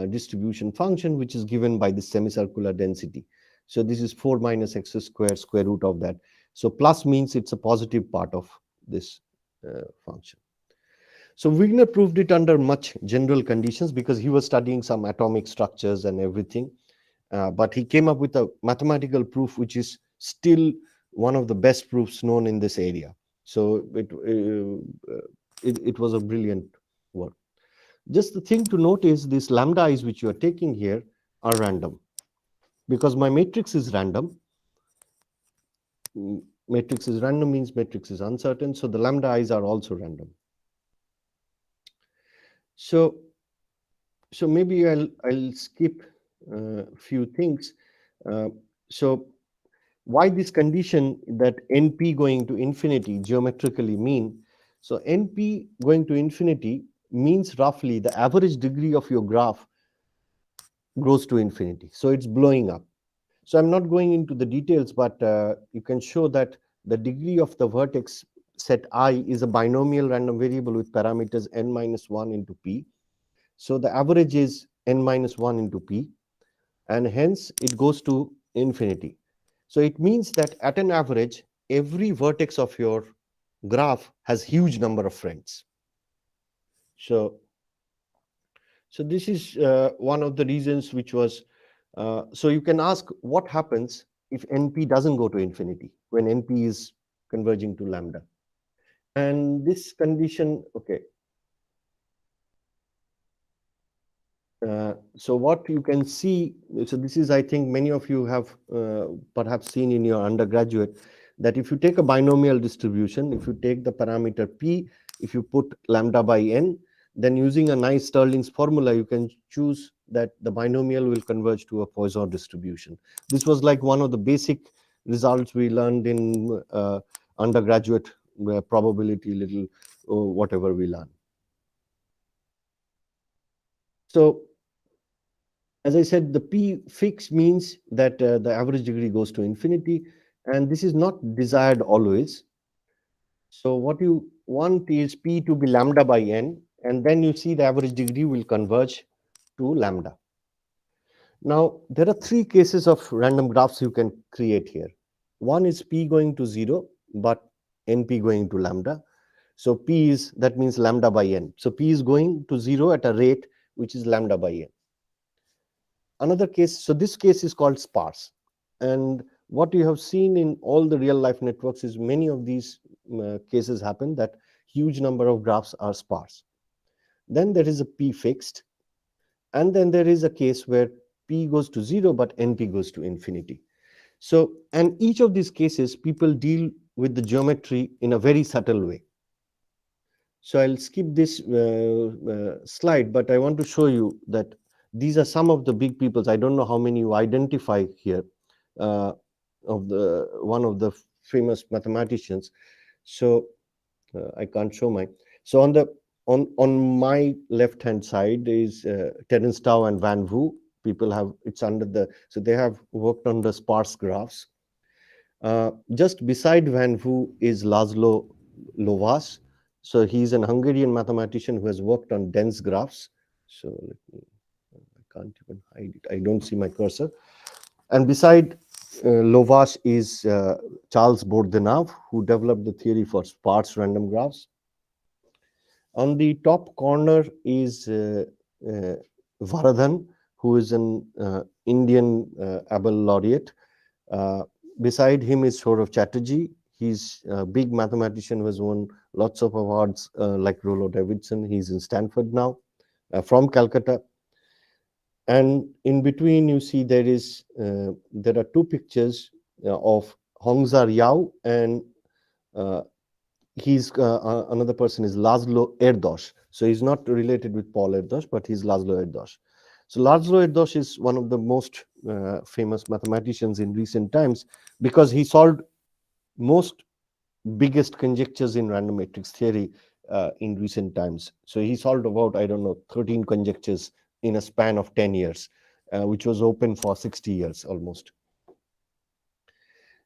C: distribution function, which is given by the semicircular density. So this is 4 minus x squared square root of that. So plus means it's a positive part of this function. So Wigner proved it under much general conditions because he was studying some atomic structures and everything. But he came up with a mathematical proof which is still one of the best proofs known in this area. So it was a brilliant work. Just the thing to note is these lambda i's which you are taking here are random. Because my matrix is random, matrix is random means matrix is uncertain, so the lambda i's are also random. So maybe I'll skip a few things. So why this condition that NP going to infinity geometrically mean? So NP going to infinity means roughly the average degree of your graph grows to infinity. So it's blowing up. So I'm not going into the details, but you can show that the degree of the vertex set I is a binomial random variable with parameters n minus 1 into p. So the average is n minus 1 into p, and hence it goes to infinity. So it means that at an average, every vertex of your graph has huge number of friends. So this is one of the reasons which was, so you can ask what happens if NP doesn't go to infinity when NP is converging to lambda. And this condition, okay. So what you can see, so this is, I think many of you have perhaps seen in your undergraduate, that if you take a binomial distribution, if you take the parameter p, if you put lambda by n, then using a nice Stirling's formula, you can choose that the binomial will converge to a Poisson distribution. This was like one of the basic results we learned in undergraduate probability, little whatever we learned. So as I said, the p fix means that the average degree goes to infinity, and this is not desired always. So what you want is p to be lambda by n, and then you see the average degree will converge to lambda. Now, there are three cases of random graphs you can create here. One is p going to 0, but np going to lambda. So p is, that means lambda by n. So p is going to 0 at a rate which is lambda by n. Another case, so this case is called sparse. And what you have seen in all the real life networks is many of these cases happen that huge number of graphs are sparse. Then there is a p fixed, and then there is a case where p goes to 0 but np goes to infinity. So, and each of these cases people deal with the geometry in a very subtle way. So I'll skip this slide, but I want to show you that these are some of the big peoples. I don't know how many you identify here, of the one of the famous mathematicians. So I can't show mine. So on my left hand side is Terence Tao and Van Wu. People have, it's under the, so they have worked on the sparse graphs. Just beside Van Wu is Laszlo Lovász. So he's an Hungarian mathematician who has worked on dense graphs. So let me, I can't even hide it. I don't see my cursor. And beside Lovász is Charles Bordenave, who developed the theory for sparse random graphs. On the top corner is Varadhan, who is an Indian Abel laureate. Beside him is Saurav Chatterjee. He's a big mathematician who has won lots of awards like Rollo Davidson. He's in Stanford now, from Calcutta. And in between, you see there are two pictures of Hongzar Yao, and he's another person is Laszlo Erdos. So he's not related with Paul Erdos, but he's Laszlo Erdos. So Laszlo Erdős is one of the most famous mathematicians in recent times because he solved most biggest conjectures in random matrix theory in recent times. So he solved about, I don't know, 13 conjectures in a span of 10 years, which was open for 60 years almost.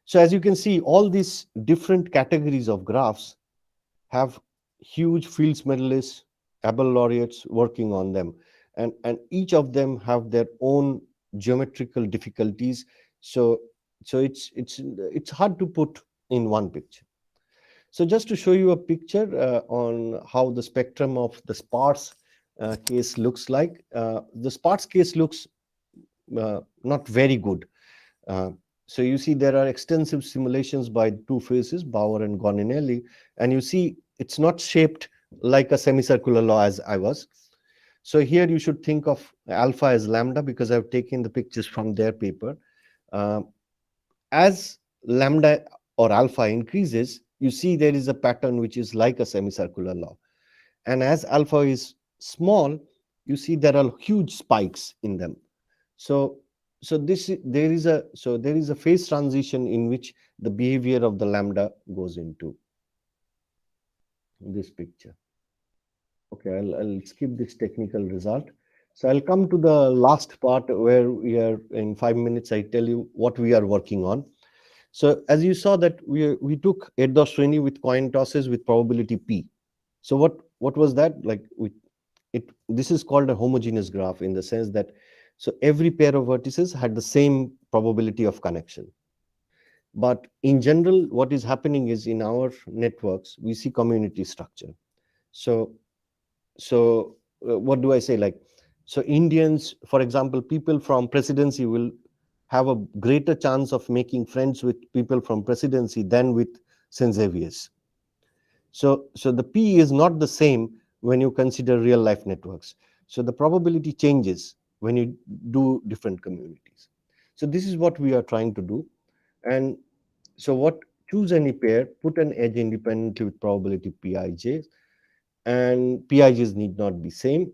C: So as you can see, all these different categories of graphs have huge Fields medalists, Abel laureates working on them. And each of them have their own geometrical difficulties. So, it's hard to put in one picture. So just to show you a picture on how the spectrum of the sparse case looks like, the sparse case looks not very good. Uh, so you see there are extensive simulations by two phases, Bauer and Goninelli, and you see it's not shaped like a semicircular law as I was. So here you should think of alpha as lambda because I've taken the pictures from their paper. Uh, as lambda or alpha increases, you see there is a pattern which is like a semicircular law. And as alpha is small, you see there are huge spikes in them. So, there is a phase transition in which the behavior of the lambda goes into this picture. Okay, I'll skip this technical result. So I'll come to the last part where we are in 5 minutes. I tell you what we are working on. So as you saw that we took Erdős Srény with coin tosses with probability p. So what was that like? This is called a homogeneous graph in the sense that so every pair of vertices had the same probability of connection. But in general, what is happening is in our networks we see community structure. So what do I say? Like, so Indians, for example, people from Presidency will have a greater chance of making friends with people from Presidency than with St. Xavier's. So the P is not the same when you consider real life networks. So the probability changes when you do different communities. So this is what we are trying to do. And so what, choose any pair, put an edge independently with probability Pij, and Pij's need not be same.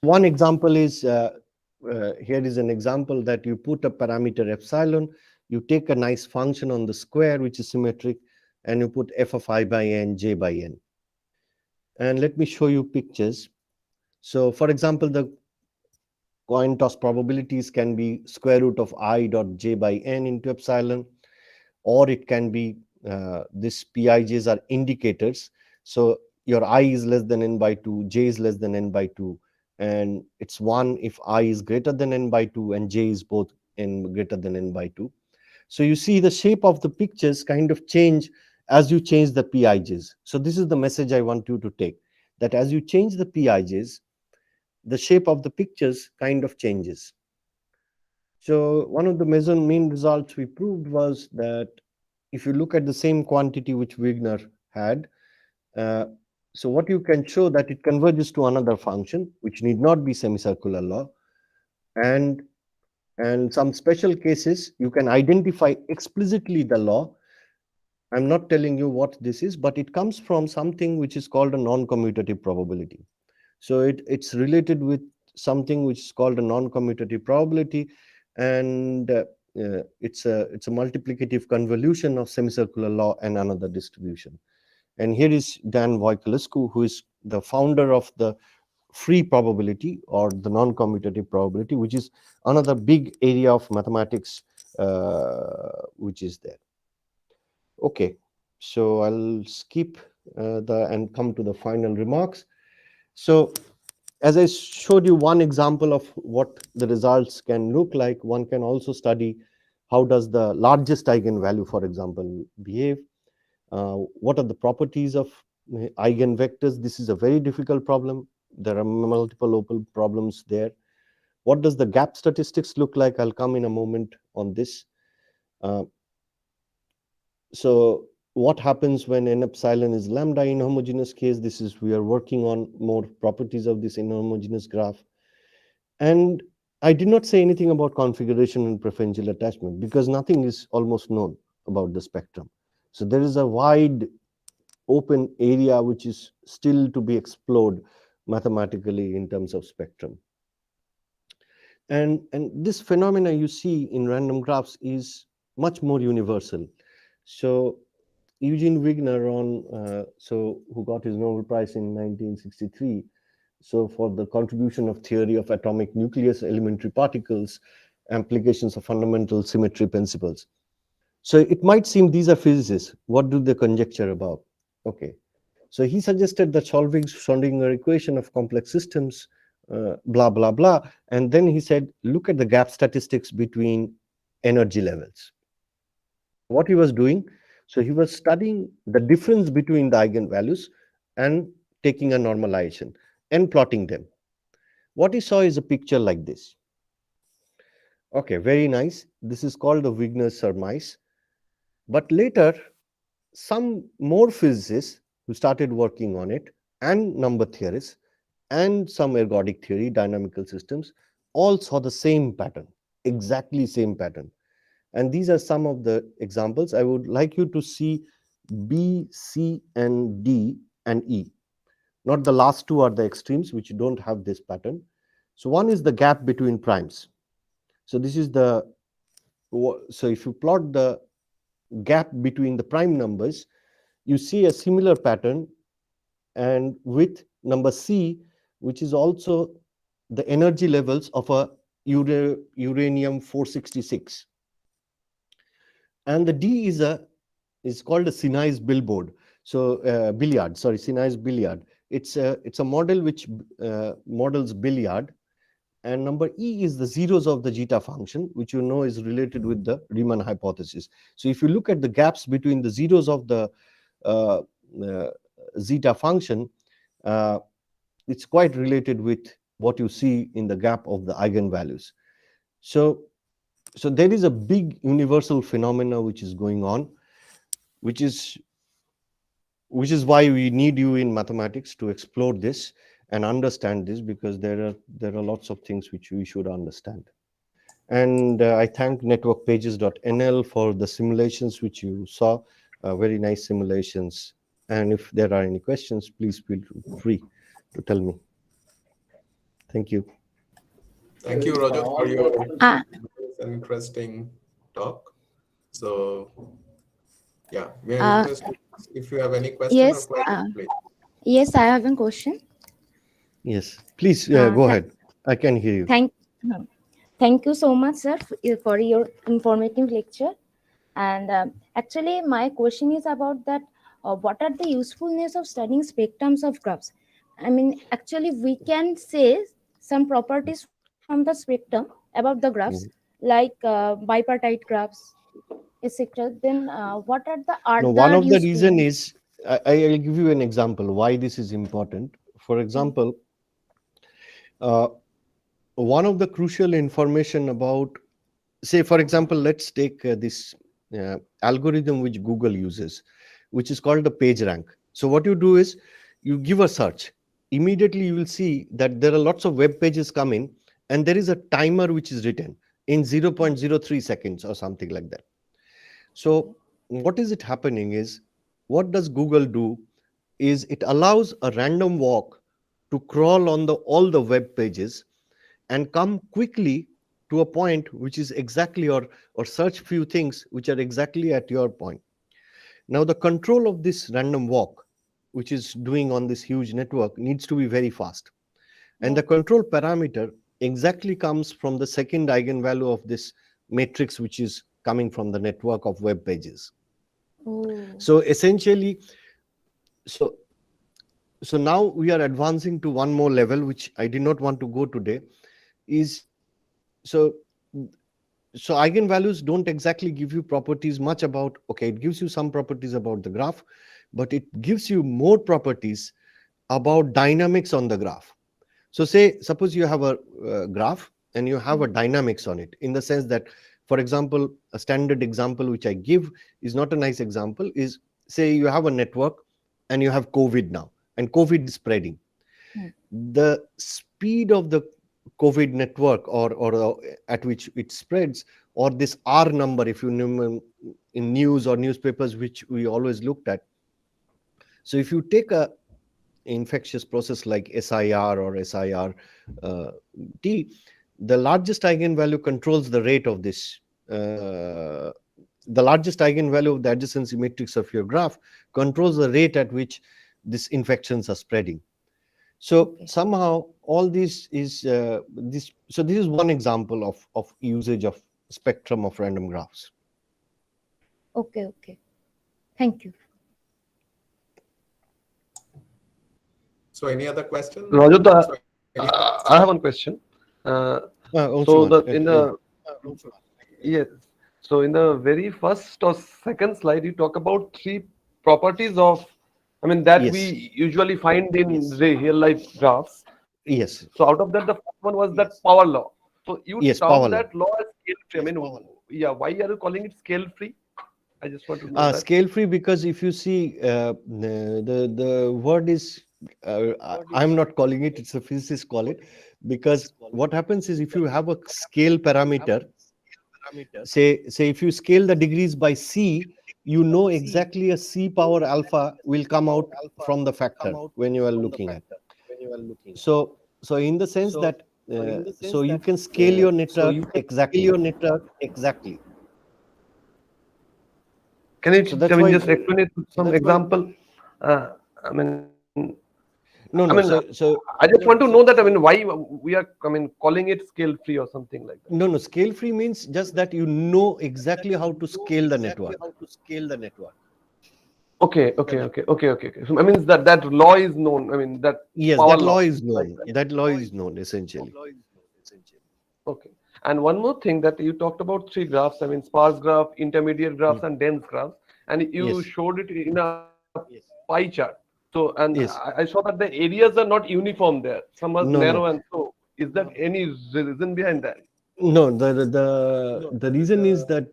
C: One example is, here is an example that you put a parameter epsilon, you take a nice function on the square which is symmetric, and you put f of I by n, j by n. And let me show you pictures. So for example, the coin toss probabilities can be square root of I dot j by n into epsilon, or it can be this Pij's are indicators. So your I is less than n by 2, j is less than n by 2, and it's 1 if I is greater than n by 2 and j is both n greater than n by 2. So you see the shape of the pictures kind of change as you change the Pij's. So this is the message I want you to take, that as you change the Pij's, the shape of the pictures kind of changes. So one of the main results we proved was that if you look at the same quantity which Wigner had, uh, so what you can show that it converges to another function which need not be semicircular law, and some special cases you can identify explicitly the law. I'm not telling you what this is, but it comes from something which is called a non-commutative probability. So it's related with something which is called a non-commutative probability, and it's a multiplicative convolution of semicircular law and another distribution. And here is Dan Wojciechowski, who is the founder of the free probability or the non-commutative probability, which is another big area of mathematics which is there. Okay, so I'll skip and come to the final remarks. So as I showed you one example of what the results can look like, one can also study how does the largest eigenvalue, for example, behave. What are the properties of eigenvectors? This is a very difficult problem. There are multiple open problems there. What does the gap statistics look like? I'll come in a moment on this. So what happens when n epsilon is lambda in homogeneous case? This is, we are working on more properties of this inhomogeneous graph. And I did not say anything about configuration and preferential attachment because nothing is almost known about the spectrum. So there is a wide open area which is still to be explored mathematically in terms of spectrum. And this phenomena you see in random graphs is much more universal. So Eugene Wigner, who got his Nobel Prize in 1963, so for the contribution of theory of atomic nucleus, elementary particles, applications of fundamental symmetry principles. So it might seem these are physicists. What do they conjecture about? Okay, so he suggested that solving Schrodinger equation of complex systems, blah blah blah, and then he said, look at the gap statistics between energy levels. What he was doing, so he was studying the difference between the eigenvalues and taking a normalization and plotting them. What he saw is a picture like this. Okay, very nice. This is called the Wigner's surmise. But later, some more physicists who started working on it, and number theorists, and some ergodic theory, dynamical systems, all saw the same pattern, exactly same pattern. And these are some of the examples. I would like you to see B, C, and D and E. Not the last two are the extremes, which don't have this pattern. So one is the gap between primes. So this is so if you plot the gap between the prime numbers, you see a similar pattern, and with number C, which is also the energy levels of a uranium 466. And the D is called a Sinai's billboard. So billiard, sorry, Sinai's billiard. It's a model which models billiard. And number E is the zeros of the zeta function, which you know is related with the Riemann hypothesis. So if you look at the gaps between the zeros of the uh, uh, zeta function, uh, it's quite related with what you see in the gap of the eigenvalues. So, so there is a big universal phenomena which is going on, which is why we need you in mathematics to explore this and understand this, because there are lots of things which we should understand. And I thank networkpages.nl for the simulations which you saw, very nice simulations. And if there are any questions, please feel free to tell me. Thank you.
A: Thank you, Roger, for your
D: Ah,
A: an interesting talk. So, yeah, may I
D: uh,
A: request if you have any question or
D: yes,
A: question, please.
D: yes, I have a question.
C: Yes, please
D: Uh,
C: go
D: th-
C: ahead. I can hear you.
D: hmm. Thank you so much, sir, for your informative lecture. And actually, my question is about that. What are the usefulness of studying spectrums of graphs? I mean, actually, we can say some properties from the spectrum about the graphs,
C: Mhm.
D: like bipartite graphs, etc. Then, what are the
C: No, one
D: other
C: of the
D: useful?
C: reason is I'll give you an example why this is important. For
D: Hmm.
C: example, uh, one of the crucial information about, say, for example, let's take this algorithm which Google uses, which is called the page rank. So what you do is you give a search. Immediately you will see that there are lots of web pages coming, and there is a timer which is written in 0.03 seconds or something like that. So what is it happening is, what does Google do is it allows a random walk to crawl on the all the web pages and come quickly to a point which is exactly, or search few things which are exactly at your point. Now the control of this random walk which is doing on this huge network needs to be very fast, and
D: Yeah.
C: the control parameter exactly comes from the second eigenvalue of this matrix which is coming from the network of web pages.
D: Oh.
C: So essentially, so so now we are advancing to one more level which I did not want to go today. Is so so eigenvalues don't exactly give you properties much about, okay, it gives you some properties about the graph, but it gives you more properties about dynamics on the graph. So say, suppose you have a graph and you have a dynamics on it, in the sense that, for example, a standard example which I give is not a nice example, is, say you have a network and you have COVID now, and COVID is spreading.
D: Hmm.
C: The speed of the COVID network, or at which it spreads, or this R number, if you remember in news or newspapers, which we always looked at. So if you take a infectious process like SIR or SIR T, the largest eigenvalue controls the rate of this. The largest eigenvalue of the adjacency matrix of your graph controls the rate at which these infections are spreading. So
D: Okay.
C: somehow all this is this. So this is one example of usage of spectrum of random graphs.
D: Okay, okay. Thank you.
A: So any other question?
E: Rajat,
A: Any
E: I have one question. Uh,
C: Also,
E: so
C: much.
E: the in the yes, so in the very first or second slide, you talk about three properties of, I mean, that
C: Yes,
E: we usually find in real life graphs.
C: yes,
E: So out of that, the first one was that power law. So you
C: yes.
E: term
C: Power law.
E: that law as scale free. I mean, yeah, why are you calling it scale free? I just want to know that.
C: Scale free, because if you see the word is I'm not calling it, it's a physicist call it, because what happens is if you have a scale parameter, say if you scale the degrees by c, you know exactly a c power alpha will come out from the factor when you are looking at. So in the sense that so you can scale your network exactly.
E: Can you,
C: So
E: I
C: that's
E: mean,
C: why
E: just explain it with some example? I mean, I
C: no
E: mean,
C: no so
E: I just want to know that. I mean, why we are, I mean, calling it scale free or something like that.
C: no, scale free means just that you know exactly how to scale the network.
E: Okay. So I mean that that law is known. I mean that
C: Yes,
E: power
C: that law
E: law,
C: is
E: like
C: known.
E: that.
C: That law is known essentially.
E: Okay. And one more thing, that you talked about three graphs. I mean, sparse graph, intermediate graphs,
C: Mm.
E: and dense graphs. And you
C: Yes,
E: showed it in a pie chart. So, and
C: yes.
E: I saw that the areas are not uniform there. Some are
C: No,
E: narrow,
C: no,
E: and so is there any reason behind that?
C: no. The reason is that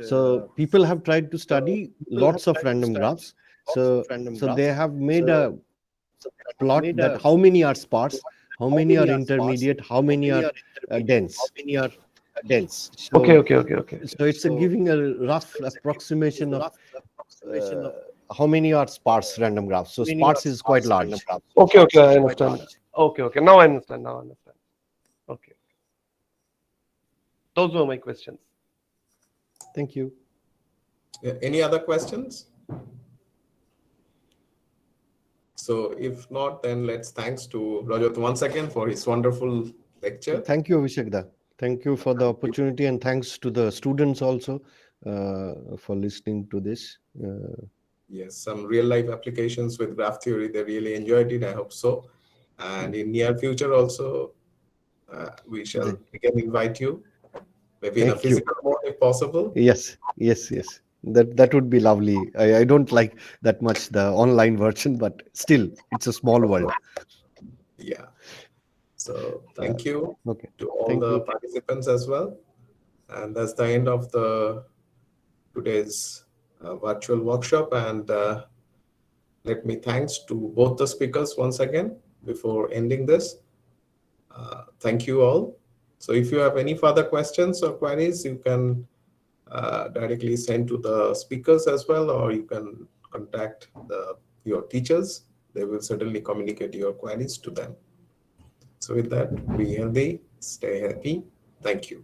C: so people have tried to study lots of random graphs. So they have made a plot that how many are sparse, how many are intermediate, how many are dense. So
E: Okay.
C: so it's a giving a rough approximation of uh, how many are sparse random graphs. So sparse is quite large.
E: Okay, I understand. Okay. Now I understand. Okay. Those were my questions.
C: Thank you.
A: Yeah, any other questions? So if not, then let's thanks to Rajat once again for his wonderful lecture.
C: Thank you, Abhishekda. Thank you for the opportunity, and thanks to the students also for listening to this.
A: Yes, some real life applications with graph theory. They really enjoyed it. I hope so. And in near future also, we can invite you, maybe in a
C: Thank you.
A: physical mode if possible.
C: Yes. That would be lovely. I don't like that much the online version, but still, it's a small world.
A: Yeah. So
C: Uh,
A: thank you
C: okay.
A: to all
C: Thank
A: the
C: you.
A: participants as well. And that's the end of the today's virtual workshop. And let me thanks to both the speakers once again before ending this. Thank you all. So if you have any further questions or queries, you can directly send to the speakers as well, or you can contact your teachers. They will certainly communicate your queries to them. So with that, be healthy, stay happy. Thank you.